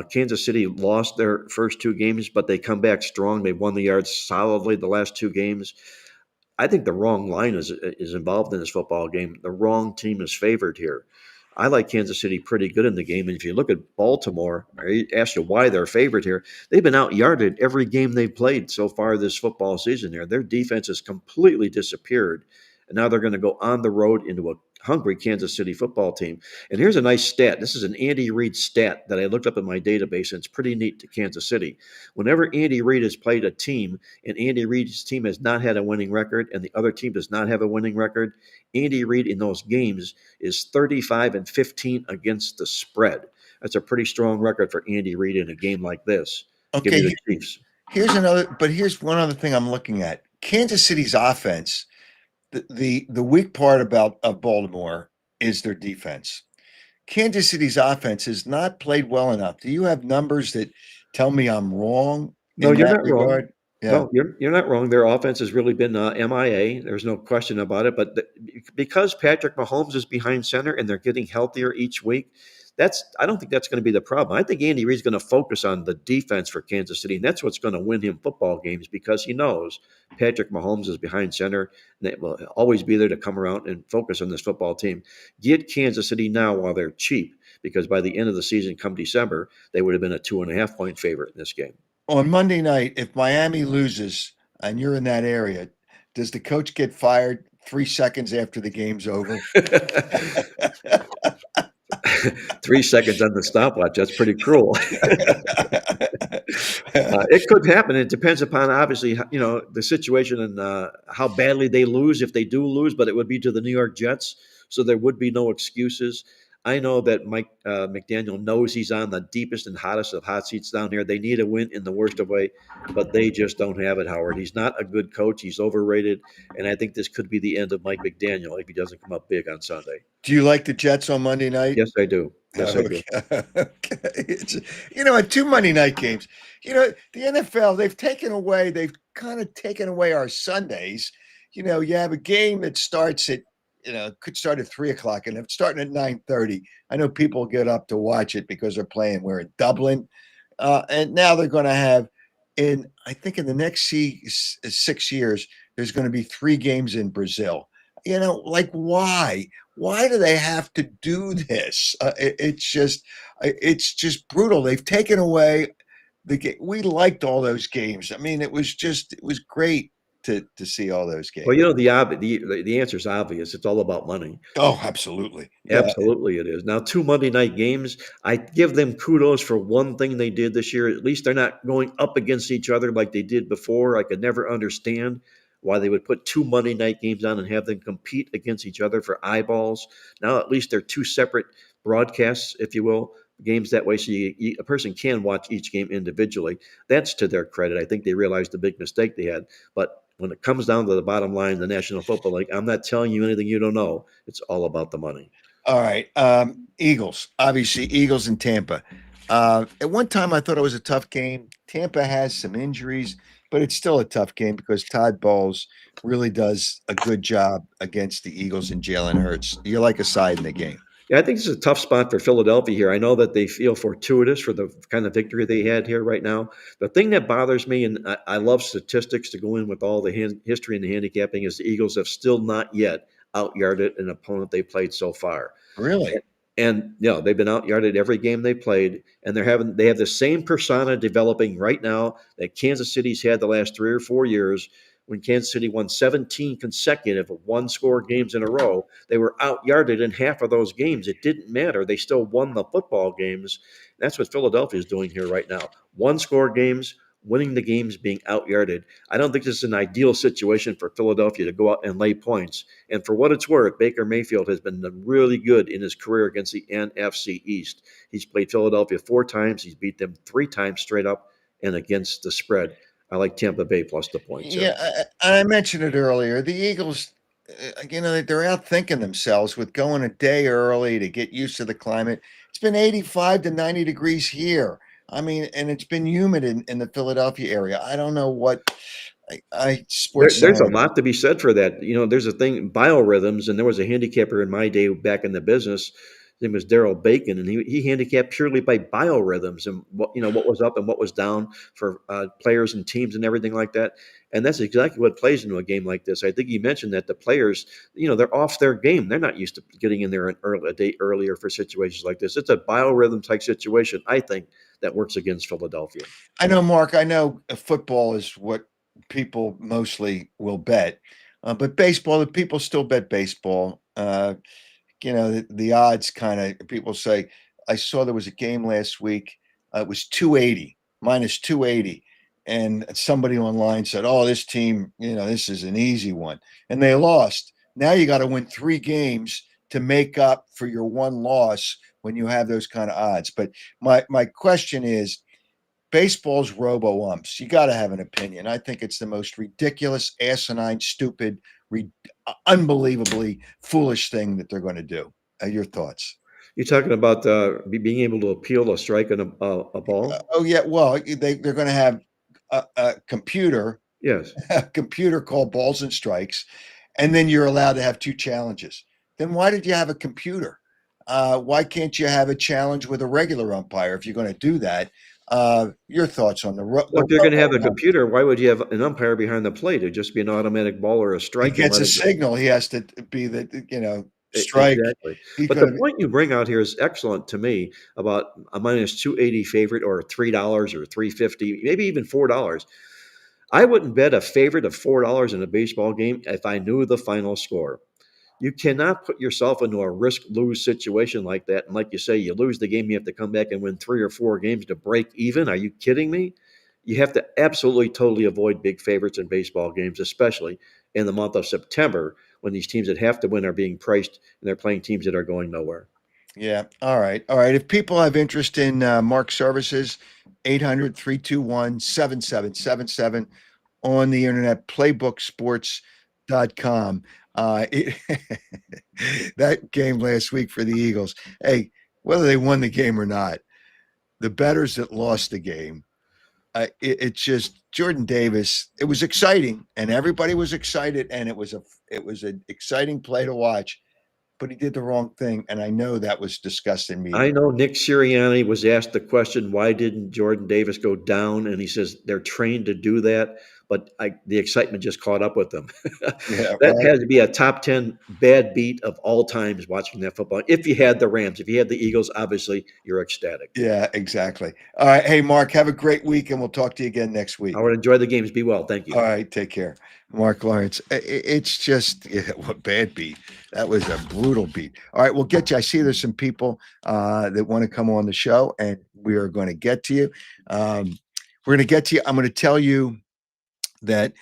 Kansas City lost their first two games, but they come back strong. They won the yards solidly the last two games. I think the wrong line is involved in this football game. The wrong team is favored here. I like Kansas City pretty good in the game. And if you look at Baltimore, I asked you why they're favored here. They've been out yarded every game they've played so far this football season here. Their defense has completely disappeared. And now they're going to go on the road into a hungry Kansas City football team. And here's a nice stat. This is an Andy Reid stat that I looked up in my database, and it's pretty neat to Kansas City. Whenever Andy Reid has played a team and Andy Reid's team has not had a winning record and the other team does not have a winning record, Andy Reid in those games is 35-15 against the spread. That's a pretty strong record for Andy Reid in a game like this. Give me
Okay,
the Chiefs.
here's one other thing I'm looking at. Kansas City's offense. The weak part of Baltimore is their defense. Kansas City's offense has not played well enough. Do you have numbers that tell me I'm wrong
No,
in
you're
that
not wrong.
regard? Yeah.
No, you're not wrong. Their offense has really been MIA. There's no question about it. But because Patrick Mahomes is behind center and they're getting healthier each week, I don't think that's going to be the problem. I think Andy Reid's going to focus on the defense for Kansas City, and that's what's going to win him football games because he knows Patrick Mahomes is behind center and they will always be there to come around and focus on this football team. Get Kansas City now while they're cheap because by the end of the season, come December, they would have been a 2.5-point favorite in this game.
On Monday night, if Miami loses and you're in that area, does the coach get fired 3 seconds after the game's over?
3 seconds on the stopwatch. That's pretty cruel. It could happen. It depends upon obviously, the situation and how badly they lose if they do lose. But it would be to the New York Jets, so there would be no excuses. I know that Mike McDaniel knows he's on the deepest and hottest of hot seats down here. They need a win in the worst of way, but they just don't have it, Howard. He's not a good coach. He's overrated, and I think this could be the end of Mike McDaniel if he doesn't come up big on Sunday.
Do you like the Jets on Monday night?
Yes, I do. Yes, I do.
Okay. Two Monday night games. The NFL, they've kind of taken away our Sundays. You have a game that starts at, could start at 3:00 and it's starting at 9:30. I know people get up to watch it because they're playing. We're in Dublin. And now they're going to have I think in the next 6 years, there's going to be 3 games in Brazil. Like why? Why do they have to do this? It's just brutal. They've taken away the game. We liked all those games. I mean, it was great. to see all those games.
Well, the answer is obvious. It's all about money.
Oh, absolutely.
Absolutely, it is. Now, 2 Monday night games, I give them kudos for one thing they did this year. At least they're not going up against each other like they did before. I could never understand why they would put 2 Monday night games on and have them compete against each other for eyeballs. Now, at least they're two separate broadcasts, if you will, games that way, so a person can watch each game individually. That's to their credit. I think they realized the big mistake they had. But when it comes down to the bottom line, the National Football League, I'm not telling you anything you don't know. It's all about the money.
All right. Eagles, obviously, Eagles and Tampa. At one time, I thought it was a tough game. Tampa has some injuries, but it's still a tough game because Todd Bowles really does a good job against the Eagles and Jalen Hurts. You like a side in the game.
Yeah, I think this is a tough spot for Philadelphia here. I know that they feel fortuitous for the kind of victory they had here right now. The thing that bothers me, and I love statistics to go in with all the history and the handicapping, is the Eagles have still not yet out-yarded an opponent they played so far.
Really?
And they've been out-yarded every game they played, and they have the same persona developing right now that Kansas City's had the last 3 or 4 years. When Kansas City won 17 consecutive one-score games in a row, they were out-yarded in half of those games. It didn't matter. They still won the football games. That's what Philadelphia is doing here right now. One-score games, winning the games, being out-yarded. I don't think this is an ideal situation for Philadelphia to go out and lay points. And for what it's worth, Baker Mayfield has been really good in his career against the NFC East. He's played Philadelphia 4 times. He's beat them 3 times straight up and against the spread. I like Tampa Bay plus the points.
Yeah, I mentioned it earlier. The Eagles, they're out thinking themselves with going a day early to get used to the climate. It's been 85 to 90 degrees here. I mean, and it's been humid in the Philadelphia area. I don't know what
There's a lot to be said for that. There's a thing, biorhythms, and there was a handicapper in my day back in the business. His name was Daryl Bacon, and he handicapped purely by biorhythms and what was up and what was down for players and teams and everything like that. And that's exactly what plays into a game like this. I think he mentioned that the players, they're off their game. They're not used to getting in there a day earlier for situations like this. It's a biorhythm type situation, I think, that works against Philadelphia.
I know, Mark. I know football is what people mostly will bet, but baseball, the people still bet baseball. The odds kind of people say. I saw there was a game last week. It was 280 minus 280, and somebody online said, "Oh, this team, this is an easy one," and they lost. Now you got to win 3 games to make up for your one loss when you have those kind of odds. But my question is, baseball's robo umps. You got to have an opinion. I think it's the most ridiculous, asinine, stupid, unbelievably foolish thing that they're going to do. Your thoughts?
You're talking about being able to appeal a strike on a ball?
Oh yeah. Well, they're going to have a computer.
Yes.
A computer called balls and strikes, and then you're allowed to have 2 challenges. Then why did you have a computer? Why can't you have a challenge with a regular umpire if you're going to do that? Your thoughts on
Well, if you're going to have a computer, why would you have an umpire behind the plate? It'd just be an automatic ball or a strike.
He gets a signal. He has to be the strike.
Exactly. But the point you bring out here is excellent to me about a minus 280 favorite or $3 or $3.50, maybe even $4. I wouldn't bet a favorite of $4 in a baseball game if I knew the final score. You cannot put yourself into a risk-lose situation like that. And like you say, you lose the game, you have to come back and win 3 or 4 games to break even. Are you kidding me? You have to absolutely, totally avoid big favorites in baseball games, especially in the month of September when these teams that have to win are being priced and they're playing teams that are going nowhere.
Yeah. All right. If people have interest in Mark's services, 800-321-7777 on the internet, playbooksports.com. That game last week for the Eagles. Hey, whether they won the game or not, the bettors that lost the game, it's just Jordan Davis. It was exciting, and everybody was excited, and it was an exciting play to watch. But he did the wrong thing, and I know that was discussed in media.
I know Nick Sirianni was asked the question, why didn't Jordan Davis go down? And he says they're trained to do that. but the excitement just caught up with them.
Yeah,
That
right.
has to be a top 10 bad beat of all times watching that football. If you had the Rams, if you had the Eagles, obviously you're ecstatic.
Yeah, exactly. All right. Hey, Mark, have a great week, and we'll talk to you again next week.
I would enjoy the games. Be well. Thank you.
All right. Take care. Marc Lawrence. It's just, yeah, what bad beat. That was a brutal beat. All right. We'll get you. I see there's some people that want to come on the show, and we are going to get to you. We're going to get to you. I'm going to tell you that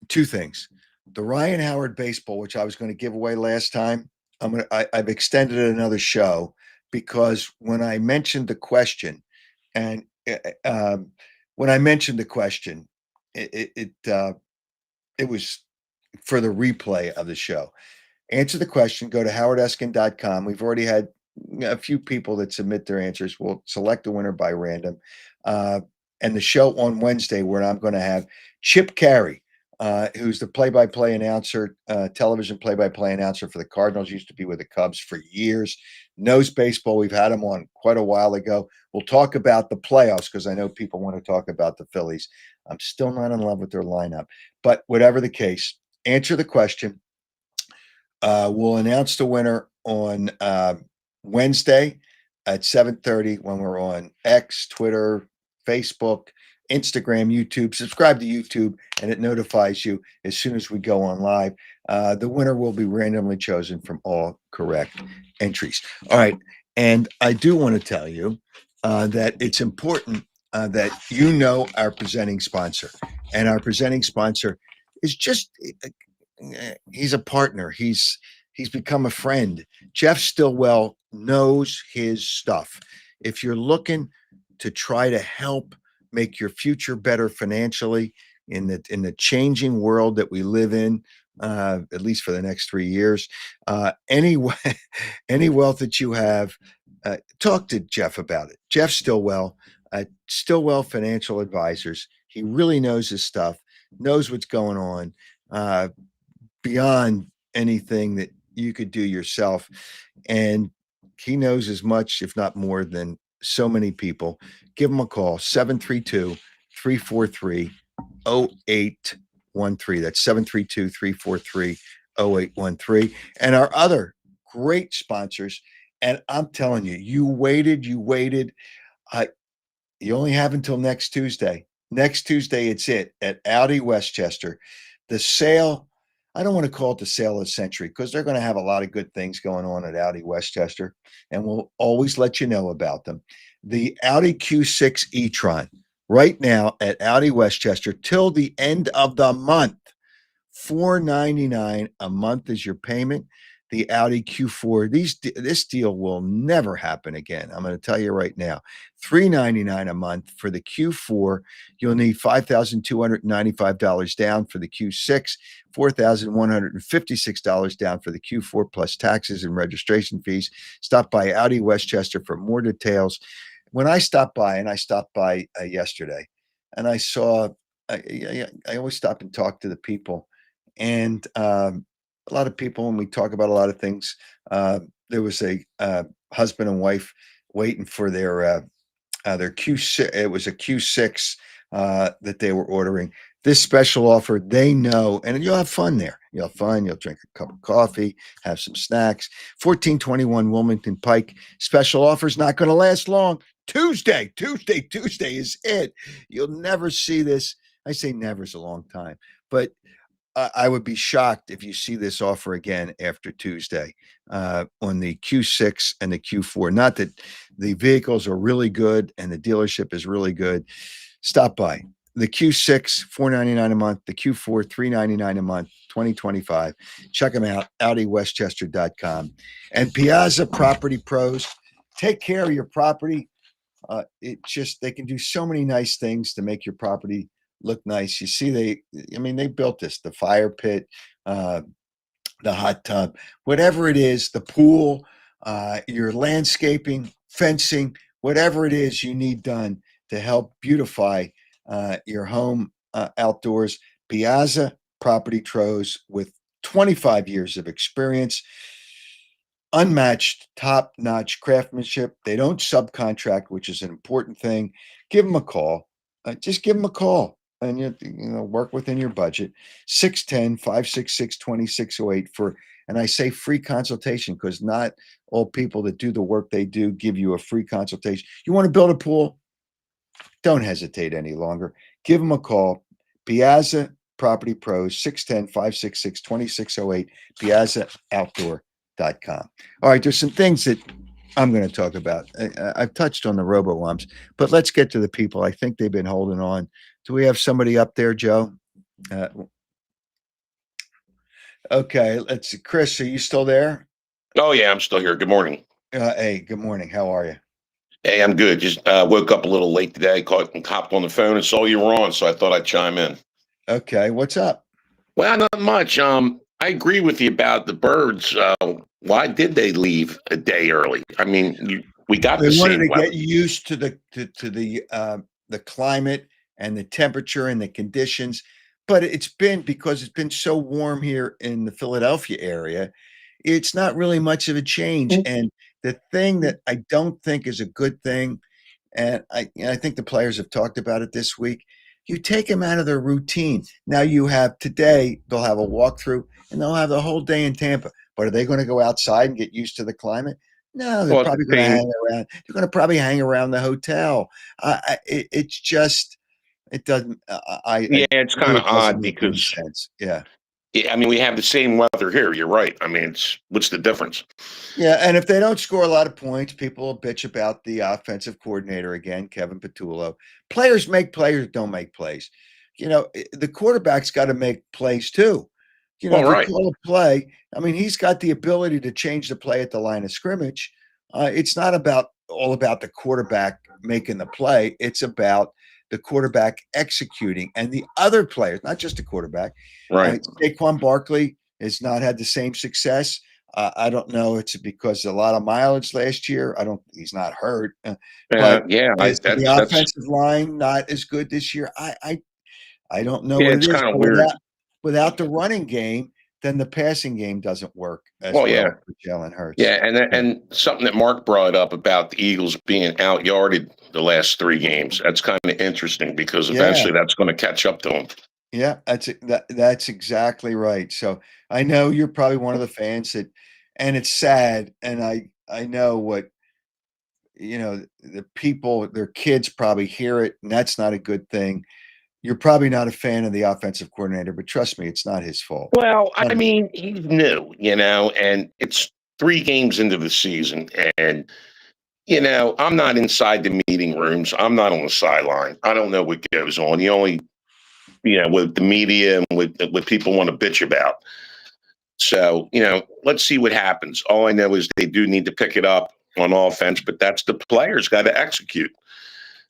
two things. The Ryan Howard baseball, which I was going to give away last time, I've extended it another show because when I mentioned the question, and when I mentioned the question, it was for the replay of the show. Answer the question. Go to howardeskin.com. We've already had a few people that submit their answers. We'll select the winner by random. And the show on Wednesday, where I'm going to have Chip Carey, who's the play-by-play announcer, television play-by-play announcer for the Cardinals, used to be with the Cubs for years, knows baseball. We've had him on quite a while ago. We'll talk about the playoffs because I know people want to talk about the Phillies. I'm still not in love with their lineup. But whatever the case, answer the question. We'll announce the winner on Wednesday at 7:30 when we're on X, Twitter, Facebook, Instagram, YouTube. Subscribe to YouTube, and it notifies you as soon as we go on live. The winner will be randomly chosen from all correct entries. All right. And I do want to tell you that it's important that you know our presenting sponsor. And our presenting sponsor is just he's a partner. He's become a friend. Jeff Stillwell knows his stuff. If you're looking to try to help make your future better financially in the changing world that we live in, at least for the next 3 years, any wealth that you have, talk to Jeff about it. Jeff Stillwell, Stillwell Financial Advisors. He really knows his stuff, knows what's going on. Beyond anything that you could do yourself. And he knows as much, if not more, than so many people. Give him a call, 732 343 0813. That's 732 343 0813. And our other great sponsors. And I'm telling you, you waited. You only have until next Tuesday. Next Tuesday, it's it at Audi Westchester. The sale, I don't want to call it the sale of the century because they're going to have a lot of good things going on at Audi Westchester, and we'll always let you know about them. The Audi Q6 e-tron right now at Audi Westchester till the end of the month, $499 a month is your payment. The Audi Q4, this deal will never happen again. I'm going to tell you right now, $399 a month for the Q4. You'll need $5,295 down for the Q6, $4,156 down for the Q4 plus taxes and registration fees. Stop by Audi Westchester for more details. When I stopped by, and I stopped by yesterday, and I saw, I always stop and talk to the people, and a lot of people, when we talk about a lot of things, there was a husband and wife waiting for their Q6. It was a Q6 that they were ordering. This special offer, they know, and you'll have fun there. You'll have fun. You'll drink a cup of coffee, have some snacks. 1421 Wilmington Pike. Special offer's not going to last long. Tuesday is it. You'll never see this. I say never is a long time, but I would be shocked if you see this offer again after Tuesday on the Q6 and the Q4. Not that the vehicles are really good and the dealership is really good. Stop by. The Q6, $499 a month. The Q4, $399 a month, 2025. Check them out, AudiWestchester.com. And Piazza Property Pros, take care of your property. They can do so many nice things to make your property look nice. You see, they built this, the fire pit, the hot tub, whatever it is, the pool, your landscaping, fencing, whatever it is you need done to help beautify your home outdoors. Piazza Property Pros with 25 years of experience, unmatched, top-notch craftsmanship. They don't subcontract, which is an important thing. Give them a call. Just give them a call. and work within your budget. 610-566-2608 for, and I say free consultation because not all people that do the work they do give you a free consultation. You want to build a pool? Don't hesitate any longer. Give them a call. Piazza Property Pros, 610-566-2608, piazzaoutdoor.com. All right, there's some things that I'm going to talk about. I've touched on the Robo Umps, but let's get to the people. I think they've been holding on. Do we have somebody up there, Joe? Okay, let's see. Chris, are you still there?
Oh, yeah, I'm still here. Good morning.
Hey, good morning. How are you?
Hey, I'm good. Just woke up a little late today, hopped on the phone and saw you were on, so I thought I'd chime in.
Okay, what's up?
Well, not much. I agree with you about the birds. Why did they leave a day early? I mean, we got
They
the
wanted
same
to
weather.
get used to the climate and the temperature and the conditions, but because it's been so warm here in the Philadelphia area, it's not really much of a change. And the thing that I don't think is a good thing, and I think the players have talked about it this week, you take them out of their routine. Now you have today, they'll have a walkthrough and they'll have the whole day in Tampa. But are they going to go outside and get used to the climate? No, they're
Well, it's
probably
the
going to
same.
hang around. They're going to probably hang around the hotel. It's just, it doesn't,
Yeah,
I
it's kind
really
of
doesn't
odd
make any
because
sense. Yeah.
yeah, I mean, we have the same weather here. You're right. I mean, what's the difference?
Yeah, and if they don't score a lot of points, people will bitch about the offensive coordinator again, Kevin Patullo. Players make players, don't make plays. The quarterback's got to make plays too.
Well,
If you
right,
call a play, I mean, he's got the ability to change the play at the line of scrimmage. It's not all about the quarterback making the play. It's about the quarterback executing and the other players, not just the quarterback.
right.
Saquon Barkley has not had the same success. I don't know. It's because a lot of mileage last year. He's not hurt, but
Yeah,
is the
that's
offensive line not as good this year? I don't know
yeah,
what it
it's
is.
kind of
But
weird.
without the running game, then the passing game doesn't work as
Well,
well
yeah.
for Jalen Hurts.
Yeah, and something that Mark brought up about the Eagles being out-yarded the last three games. That's kind of interesting because
Yeah,
eventually that's going to catch up to them.
yeah, that's exactly right. So I know you're probably one of the fans and it's sad, and I know what the people, their kids probably hear it, and that's not a good thing. You're probably not a fan of the offensive coordinator, but trust me, it's not his fault.
Well, I mean, he's new, and it's three games into the season, and I'm not inside the meeting rooms. I'm not on the sideline. I don't know what goes on. You only, with the media and with what people want to bitch about. So, let's see what happens. All I know is they do need to pick it up on offense, but that's the players got to execute.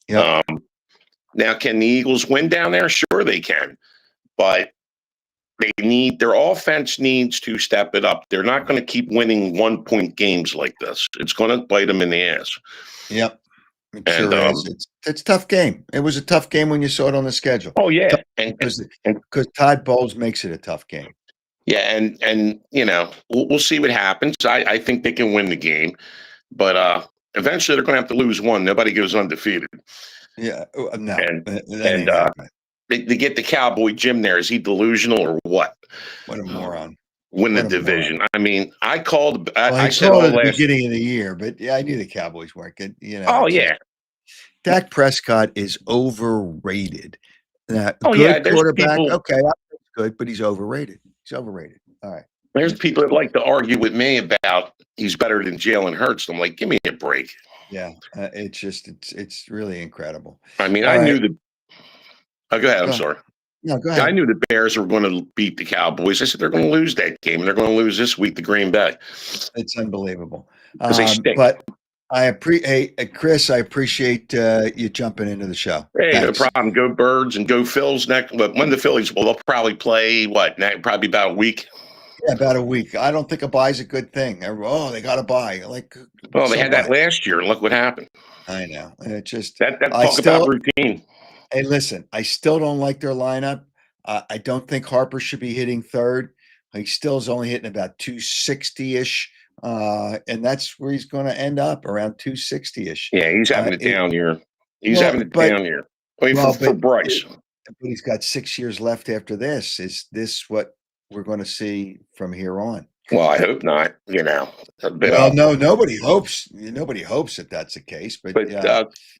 Yep.
Um, Now, can the Eagles win down there? Sure, they can, but their offense needs to step it up. They're not going to keep winning 1 point games like this. It's going to bite them in the ass.
Yep. It
And
sure is. It's a tough game. It was a tough game when you saw it on the schedule.
oh yeah,
Tough
and
because Todd Bowles makes it a tough game.
yeah, and we'll see what happens. I think they can win the game, but eventually they're going to have to lose one. Nobody goes undefeated.
Yeah. No,
And
that
and
ain't happening.
they get the Cowboy Jim there. Is he delusional or what?
What a moron.
Win the
What a moron.
division. I mean, I called.
Well,
I
he
said
called
all
at the
last.
beginning of the year, but yeah, I knew the Cowboys weren't good.
Oh
It's just
yeah.
Dak Prescott is overrated. Now,
Oh yeah.
good
There's
quarterback.
people.
Okay, that's good, but he's overrated. He's overrated. All right.
There's
It's
people
just
that like to argue with me about he's better than Jalen Hurts. I'm like, give me a break.
yeah. It's really incredible.
I mean,
All
I
right.
knew the. Oh, go ahead.
Go
I'm
ahead.
sorry.
No, go
I
ahead.
knew the Bears were going to beat the Cowboys. I said they're going to lose that game, and they're going to lose this week to Green Bay
It's unbelievable.
because they stink.
But Chris, I appreciate you jumping into the show.
Hey, no
Thanks.
problem. Go Birds and go Phils next. But when the Phillies, well, they'll probably play probably about a week.
Yeah, about a week. I don't think a bye's a good thing. Oh, they got a bye. Like,
Well, they
so
had that
what?
last year, and look what happened.
I know. It just,
That
I
talk about
still,
routine.
hey, listen, I still don't like their lineup. I don't think Harper should be hitting third. He still is only hitting about 260 ish. And that's where he's going to end up, around 260 ish.
Yeah, he's having a
It,
down year. He's
well,
having a
but
down year. I mean,
well,
for
but
Bryce.
but he's got 6 years left after this. Is this what we're going to see from here on?
Well, I hope not.
Well, no, nobody hopes. Nobody hopes that that's the case. But
But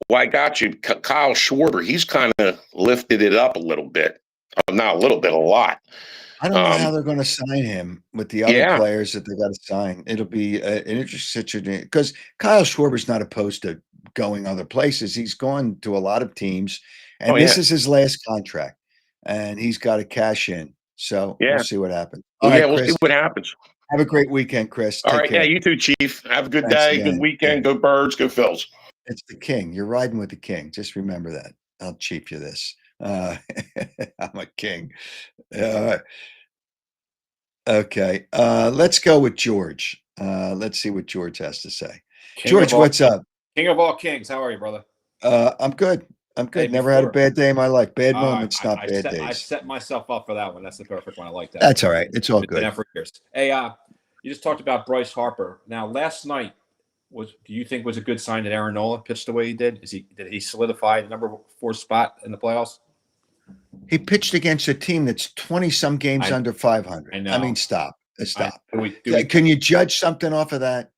well, I got you, Kyle Schwarber. He's kind of lifted it up a little bit, not a little bit, a lot.
I don't know how they're going to sign him with the other
Yeah.
players that they got to sign. It'll be an interesting situation because Kyle Schwarber's not opposed to going other places. He's gone to a lot of teams, and this is his last contract, and he's got to cash in. So we'll see what happens.
Well,
All right,
we'll
Chris,
see what happens.
have a great weekend, Chris.
All
Take
right.
care.
Yeah, you too, Chief. Have a good
Thanks
day,
again.
good weekend. Go Birds, go Phils.
It's the king. You're riding with the king. Just remember that. I'll cheap you this. I'm a king. Okay. Let's go with George. Let's see what George has to say. George, what's up?
King of all kings. How are you, brother?
I'm good. I'm good.
Hey,
Never had a bad day in my life. Bad moments, not bad
I
days.
set myself up for that one. That's the perfect one. I like that.
That's all right. It's all
Been
good.
for years. Hey, you just talked about Bryce Harper. Now, last night do you think was a good sign that Aaron Nola pitched the way he did? Did he solidify the number 4 spot in the playoffs?
He pitched against a team that's 20 some games under 500.
I know.
I mean, stop. Stop.
Can
you judge something off of that?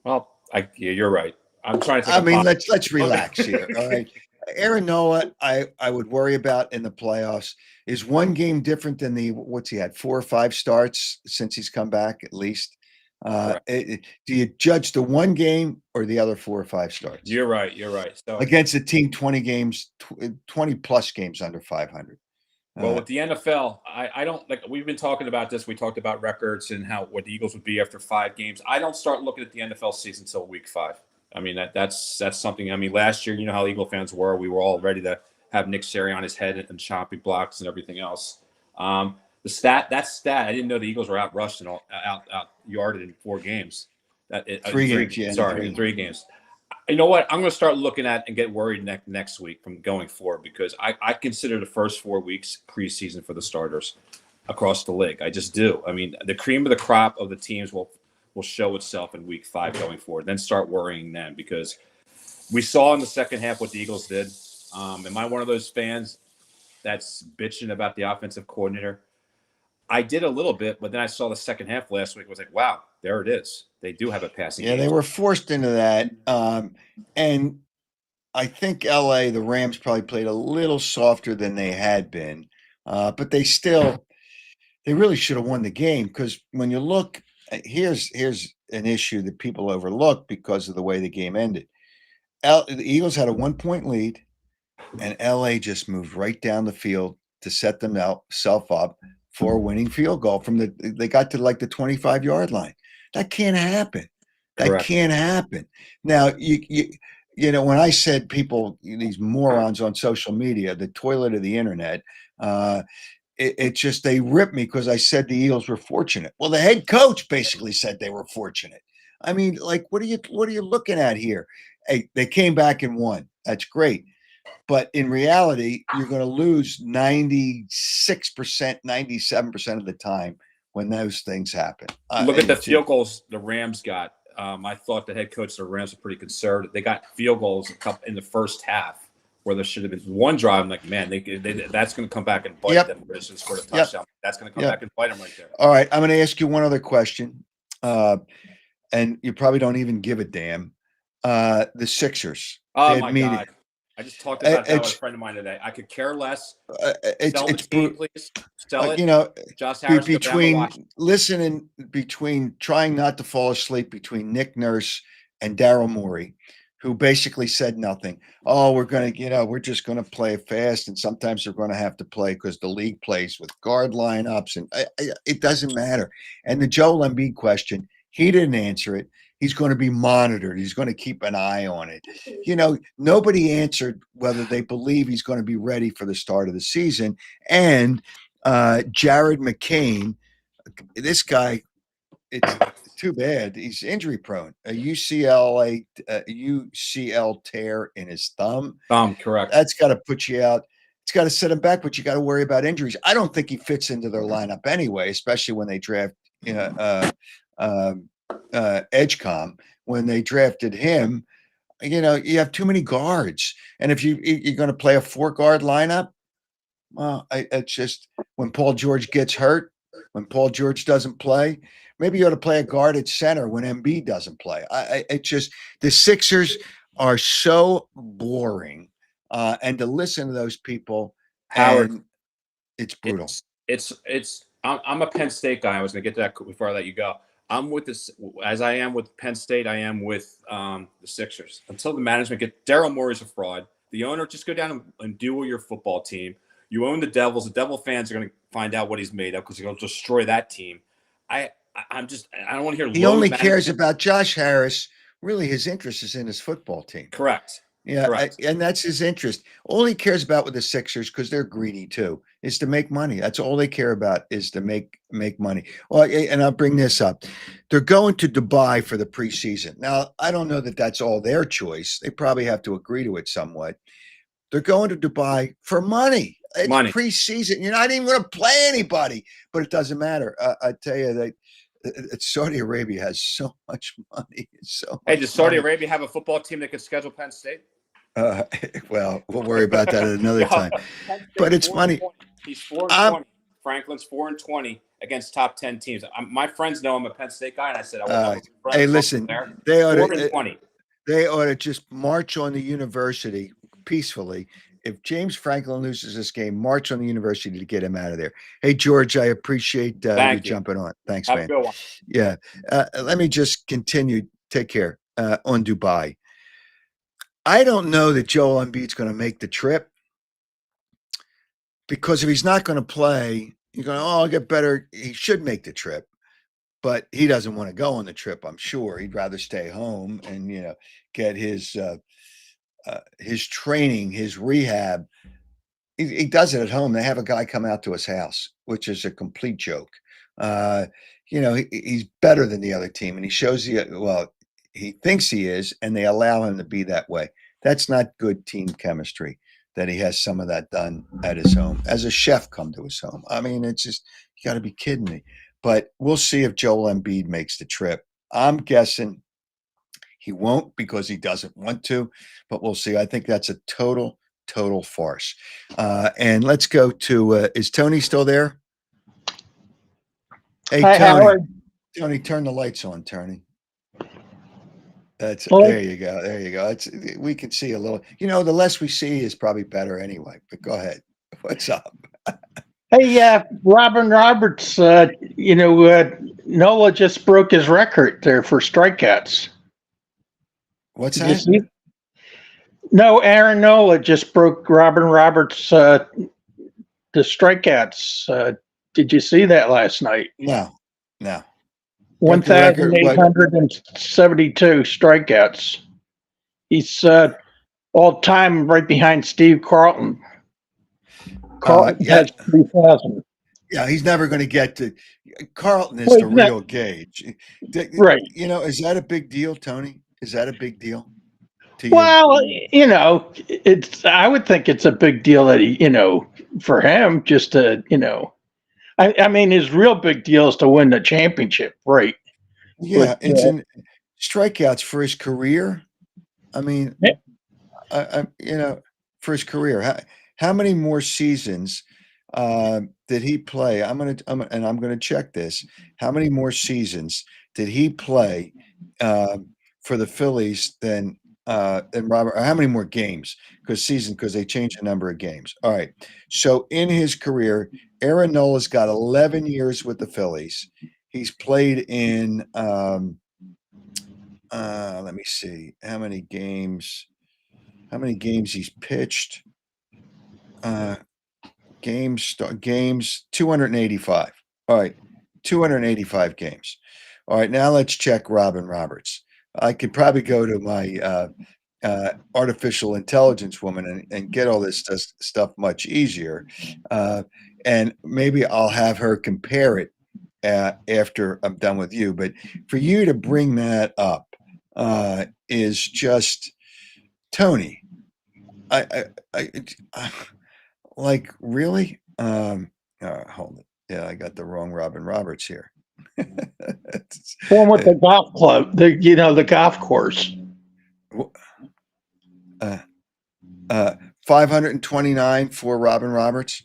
Well, you're right. I'm trying to.
I mean, let's relax here. All right. Aaron Nola, I would worry about in the playoffs. Is one game different than what's he had 4 or 5 starts since he's come back at least? Do you judge the one game or the other 4 or 5 starts?
You're right. So
against a team 20 plus games under 500.
Well, with the NFL, I don't like. We've been talking about this. We talked about records and what the Eagles would be after 5 games. I don't start looking at the NFL season until week 5. I mean, that's something. I mean, last year, you know how Eagle fans were. We were all ready to have Nick Sirianni on his head and choppy blocks and everything else. That stat, I didn't know the Eagles were out rushed and out yarded in 4 games.
3 games. Yeah,
sorry, 3 games. You know what? I'm going to start looking at and get worried next week from going forward because I consider the first 4 weeks preseason for the starters across the league. I just do. I mean, the cream of the crop of the teams will show itself in week 5 going forward. Then start worrying then because we saw in the second half what the Eagles did. Am I one of those fans that's bitching about the offensive coordinator? I did a little bit, but then I saw the second half last week. I was like, wow, there it is. They do have a passing game.
They were forced into that. And I think the Rams probably played a little softer than they had been. But they really should have won the game because when you look, here's an issue that people overlook because of the way the game ended. The Eagles had a 1-point lead, and LA just moved right down the field to set themselves up for a winning field goal they got to like the 25-yard line. That can't happen. That can't happen. Now, you know, when I said people, these morons on social media, the toilet of the internet, it just, they ripped me because I said the Eagles were fortunate. Well, the head coach basically said they were fortunate. I mean, like, what are you looking at here? Hey, they came back and won. That's great. But in reality, you're going to lose 96%, 97% of the time when those things happen.
Look at the field goals the Rams got. I thought the head coach of the Rams were pretty conservative. They got field goals in the first half where there should have been one drive. I'm like, man, that's going to come back and bite them. For the touchdown. That's going to come back and bite them right there.
All right, I'm going to ask you one other question, and you probably don't even give a damn. The Sixers.
Oh my God. I just talked about that with a friend of mine today. I could care less. Sell the team, please. Sell it.
You know,
Josh Harris
between trying not to fall asleep between Nick Nurse and Daryl Morey, who basically said nothing. Oh, we're just going to play fast, and sometimes they're going to have to play because the league plays with guard lineups, and it doesn't matter. And the Joel Embiid question, he didn't answer it. He's going to be monitored. He's going to keep an eye on it. You know, nobody answered whether they believe he's going to be ready for the start of the season. And Jared McCain, this guy, it's too bad. He's injury prone. A UCL tear in his thumb.
Correct.
That's got to put you out. It's got to set him back, but you got to worry about injuries. I don't think he fits into their lineup anyway, especially when they draft, Edgecom. When they drafted him, You have too many guards. And if you're going to play a 4-guard lineup, well, it's just when Paul George gets hurt, when Paul George doesn't play, maybe you ought to play a guard at center when Embiid doesn't play. It just the Sixers are so boring, and to listen to those people,
Howard,
and it's brutal.
I'm a Penn State guy. I was going to get to that before I let you go. I'm with this, as I am with Penn State. I am with the Sixers until the management get. Daryl Morey's a fraud. The owner, just go down and duel your football team. You own the Devils. The Devil fans are going to find out what he's made of because he'll destroy that team. I don't want to hear.
He only cares about Josh Harris. Really, his interest is in his football team.
Correct.
Yeah,
Correct.
And that's his interest. All he cares about with the Sixers, because they're greedy too, is to make money. That's all they care about, is to make money. Well, and I'll bring this up. They're going to Dubai for the preseason. Now, I don't know that that's all their choice. They probably have to agree to it somewhat. They're going to Dubai for money. It's preseason. You're not even going to play anybody, but it doesn't matter. I tell you that Saudi Arabia has so much money.
Hey, does Saudi Arabia have a football team that could schedule Penn State?
Well, we'll worry about that at another time. But it's funny.
He's 4-20. Franklin's 4-20 against top 10 teams. My friends know I'm a Penn State guy, and I said,
"Hey, listen, they ought
4-20.
They ought to just march on the university peacefully. If James Franklin loses this game, march on the university to get him out of there." Hey, George, I appreciate you jumping on. Thanks, man.
Have a good one.
Yeah. Let me just continue. Take care on Dubai. I don't know that Joel Embiid's going to make the trip, because if he's not going to play, you're going, I'll get better. He should make the trip, but he doesn't want to go on the trip. I'm sure he'd rather stay home and, get his training, his rehab. He does it at home. They have a guy come out to his house, which is a complete joke. He's better than the other team, and he shows he thinks he is, and they allow him to be that way. That's not good team chemistry, that he has some of that done at his home. As a chef come to his home. I mean, it's just, you got to be kidding me. But we'll see if Joel Embiid makes the trip. I'm guessing he won't, because he doesn't want to, but we'll see. I think that's a total farce. And let's go to, is Tony still there? Hey,
Hi,
Tony.
Howard.
Tony, turn the lights on, Tony.
Well,
there you go. There you go. We can see a little. The less we see is probably better anyway. But go ahead. What's up?
Hey, Robin Roberts. Nola just broke his record there for strikeouts.
What's
Did you
that?
see? No, Aaron Nola just broke Robin Roberts the strikeouts. Did you see that last night?
No.
1,872 strikeouts. He's all time right behind Steve Carlton. Carlton has 3,000.
Yeah, he's never going to get to. Carlton is the real gauge.
Right.
Is that a big deal, Tony? Is that a big deal to you?
Well, I would think it's a big deal that he, for him, just to, I mean, his real big deal is to win the championship, right?
Yeah, it's in strikeouts for his career. I mean, for his career, how many more seasons did he play? I'm gonna check this. How many more seasons did he play for the Phillies than Robert? Or how many more games? Because they changed the number of games. All right. So in his career, Aaron Nola's got 11 years with the Phillies. He's played in, let me see, how many games he's pitched. Games, 285. All right, 285 games. All right, now let's check Robin Roberts. I could probably go to my artificial intelligence woman and get all this stuff much easier. And maybe I'll have her compare it after I'm done with you. But for you to bring that up is just, Tony, I like, really? Hold it. Yeah, I got the wrong Robin Roberts here.
One with the golf club, the golf course.
Uh, 529 for Robin Roberts.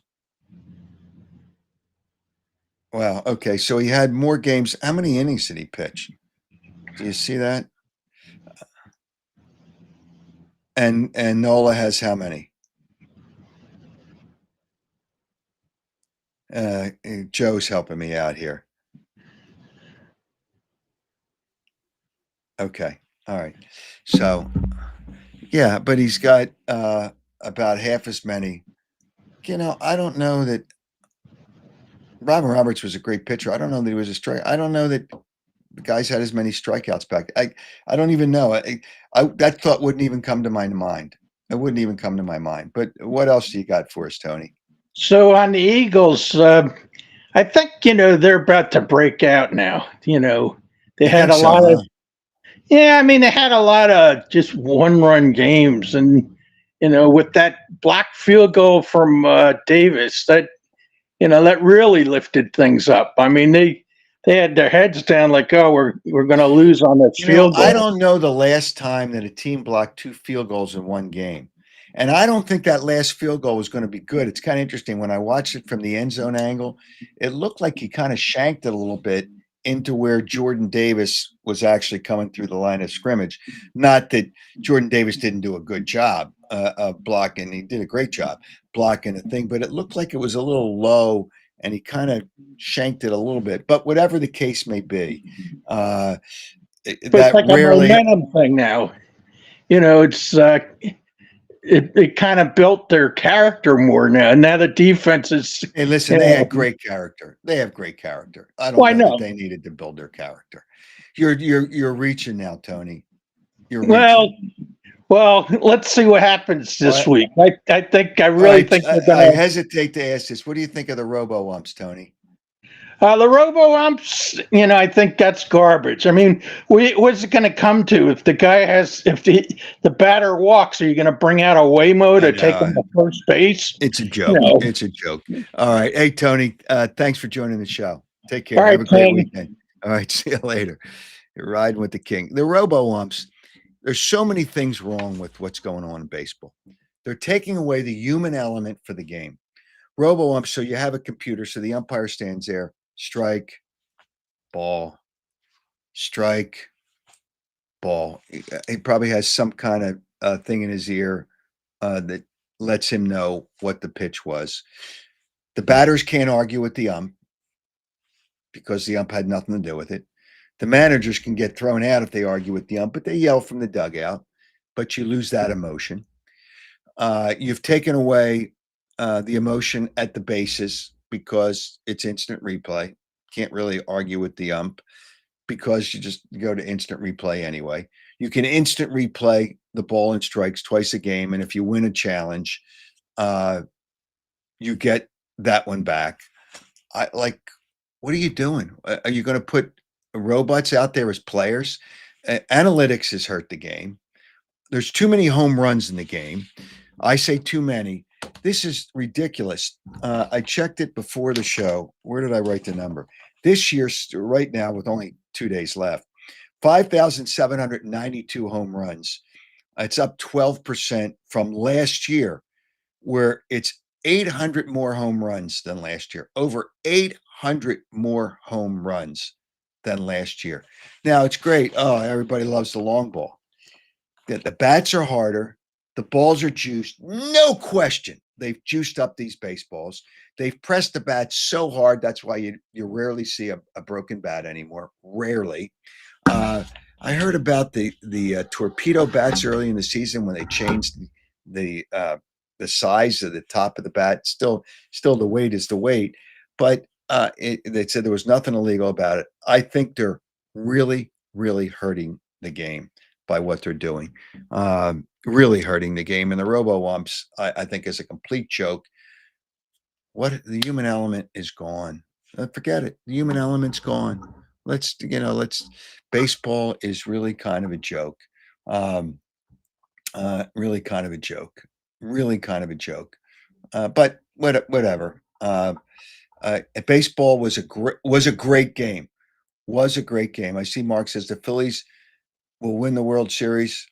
Wow. Okay. So he had more games. How many innings did he pitch? Do you see that? And Nola has how many? Joe's helping me out here. Okay. All right. So, yeah, but he's got about half as many. I don't know that Robin Roberts was a great pitcher. I don't know that he was a strike. I don't know that the guys had as many strikeouts back. I don't even know. That thought wouldn't even come to my mind. It wouldn't even come to my mind. But what else do you got for us, Tony?
So on the Eagles, I think they're about to break out now. They had a lot of yeah. I mean, they had a lot of just one-run games, and with that blocked field goal from Davis, that really lifted things up. I mean, they had their heads down like, oh, we're going to lose on this field goal.
I don't know the last time that a team blocked 2 field goals in one game. And I don't think that last field goal was going to be good. It's kind of interesting. When I watched it from the end zone angle, it looked like he kind of shanked it a little bit into where Jordan Davis was actually coming through the line of scrimmage. Not that Jordan Davis didn't do a good job of blocking. He did a great job blocking the thing, but it looked like it was a little low and he kind of shanked it a little bit. But whatever the case may be,
but it's like a momentum thing now. It's it kind of built their character more now. And now the defense is.
Hey, listen, they had great character. They have great character. I don't know that they needed to build their character. You're reaching now, Tony. You're reaching.
Well, let's see what happens this week. I think I think
I hesitate to ask this. What do you think of the Robo Umps, Tony?
The Robo Umps, I think that's garbage. I mean, what's it going to come to if the guy if the batter walks? Are you going to bring out a Waymo to take him to first base?
It's a joke. It's a joke. All right. Hey, Tony, thanks for joining the show. Take care.
All right,
have a great weekend. All right. See you later. You're riding with the king. The Robo Umps. There's so many things wrong with what's going on in baseball. They're taking away the human element for the game. Robo umps, so you have a computer, so the umpire stands there, strike, ball, strike, ball. He probably has some kind of thing in his ear that lets him know what the pitch was. The batters can't argue with the ump because the ump had nothing to do with it. The managers can get thrown out if they argue with the ump, but they yell from the dugout, but you lose that emotion. You've taken away the emotion at the bases because it's instant replay. Can't really argue with the ump because you just go to instant replay anyway. You can instant replay the ball and strikes twice a game, and if you win a challenge, you get that one back. What are you doing? Are you going to put robots out there as players? Analytics has hurt the game. There's too many home runs in the game. I say too many. This is ridiculous. I checked it before the show. Where did I write the number? This year, right now, with only 2 days left, 5,792 home runs. It's up 12% from last year, where it's 800 more home runs than last year. Over 800 more home runs than last year. Now, it's great. Oh, everybody loves the long ball. The bats are harder. The balls are juiced. No question. They've juiced up these baseballs. They've pressed the bats so hard. That's why you rarely see a broken bat anymore. Rarely. I heard about the torpedo bats early in the season when they changed the size of the top of the bat. Still the weight is the weight. But they said there was nothing illegal about it. I think they're really, really hurting the game by what they're doing. Really hurting the game. And the Robo Umps, I think, is a complete joke. The human element is gone. Forget it. The human element's gone. Baseball is really kind of a joke. Really kind of a joke. Really kind of a joke. But whatever. Baseball was a great game. Was a great game. I see Mark says the Phillies will win the World Series.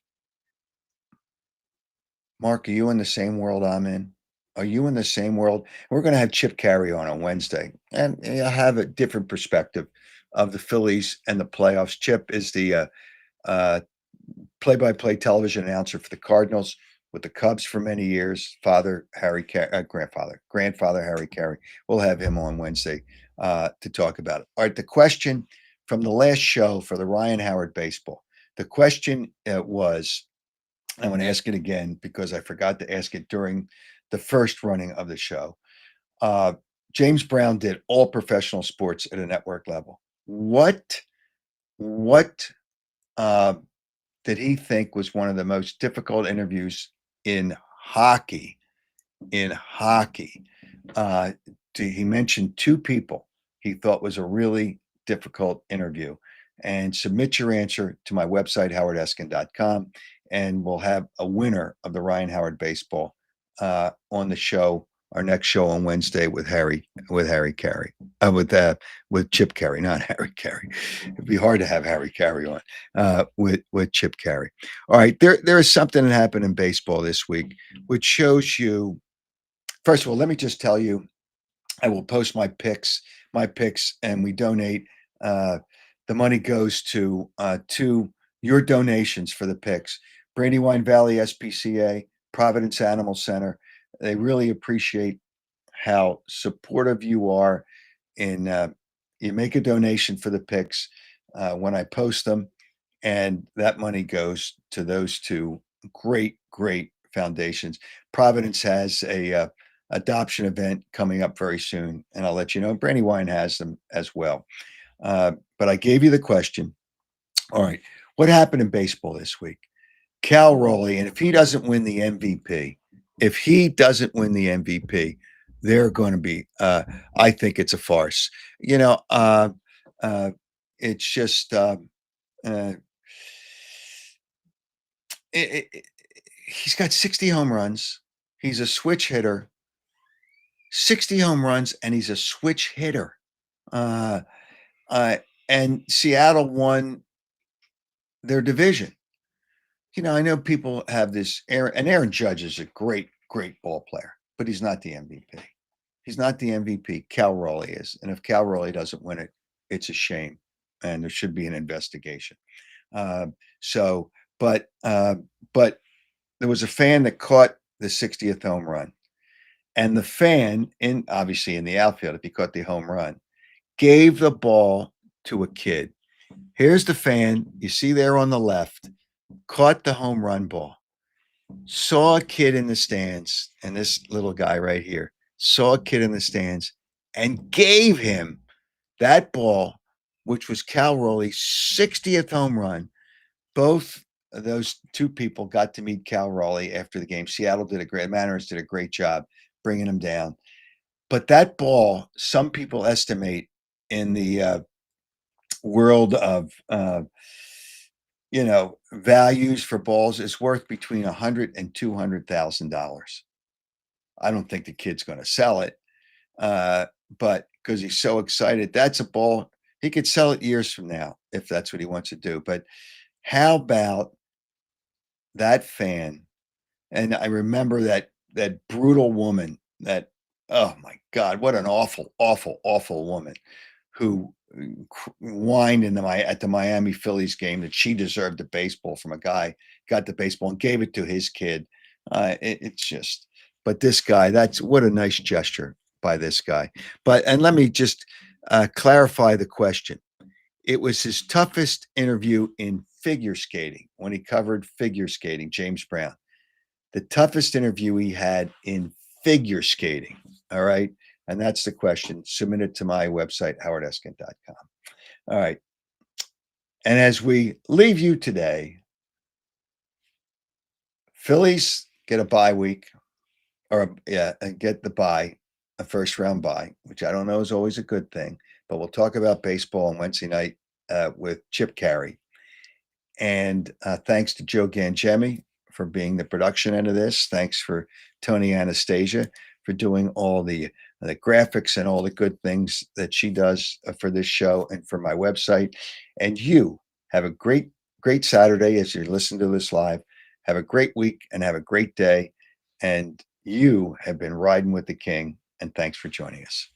Mark, are you in the same world I'm in? Are you in the same world? We're going to have Chip Carey on Wednesday, and I have a different perspective of the Phillies and the playoffs. Chip is the uh, play-by-play television announcer for the Cardinals with the Cubs for many years. Grandfather Harry Carey. We'll have him on Wednesday to talk about it. All right, the question from the last show for the Ryan Howard baseball. The question was, I want to ask it again because I forgot to ask it during the first running of the show. James Brown did all professional sports at a network level. What uh, did he think was one of the most difficult interviews in hockey? In hockey, he mentioned two people he thought was a really difficult interview. And submit your answer to my website, howardeskin.com, and we'll have a winner of the Ryan Howard baseball on the show, our next show on Wednesday with Harry Carey, with Chip Carey, not Harry Carey. It'd be hard to have Harry Carey on with Chip Carey. All right, there is something that happened in baseball this week, which shows you. First of all, let me just tell you, I will post my picks, and we donate. The money goes to your donations for the picks. Brandywine Valley SPCA, Providence Animal Center. They really appreciate how supportive you are. You make a donation for the picks when I post them, and that money goes to those two great foundations. Providence has a adoption event coming up very soon, and I'll let you know. Brandywine has them as well. But I gave you the question. All right, what happened in baseball this week? Cal Raleigh, and if he doesn't win the MVP, they're going to be. I think it's a farce. It's just. He's got 60 home runs. He's a switch hitter. 60 home runs, and he's a switch hitter. And Seattle won their division. I know people have this Aaron Judge is a great ball player, but he's not the MVP. He's not the MVP. Cal Raleigh is. And if Cal Raleigh doesn't win it, it's a shame. And there should be an investigation. But there was a fan that caught the 60th home run. And the fan, obviously in the outfield, if he caught the home run, gave the ball to a kid. Here's the fan you see there on the left, caught the home run ball, saw a kid in the stands, and this little guy right here saw a kid in the stands and gave him that ball, which was Cal Raleigh's 60th home run. Both of those two people got to meet Cal Raleigh after the game. Seattle Mariners did a great job bringing him down. But that ball, some people estimate in the world of values for balls, is worth between $100,000 and $200,000. I don't think the kid's going to sell it, but because he's so excited, that's a ball he could sell it years from now if that's what he wants to do. But how about that fan? And I remember that brutal woman. That, oh my God, what an awful woman who whined at the Miami Phillies game that she deserved the baseball from a guy, got the baseball and gave it to his kid. It's just, but this guy, that's what a nice gesture by this guy. And let me just clarify the question. It was his toughest interview in figure skating when he covered figure skating, James Brown. The toughest interview he had in figure skating. All right. And that's the question. Submit it to my website, howardeskin.com. All right. And as we leave you today, Phillies get a bye week, and get the bye, a first round bye, which I don't know is always a good thing. But we'll talk about baseball on Wednesday night with Chip Carey. And thanks to Joe Gangemi for being the production end of this. Thanks for Tony Anastasia for doing all the graphics and all the good things that she does for this show and for my website. And you have a great Saturday as you listen to this live. Have a great week and have a great day. And you have been riding with the king. And thanks for joining us.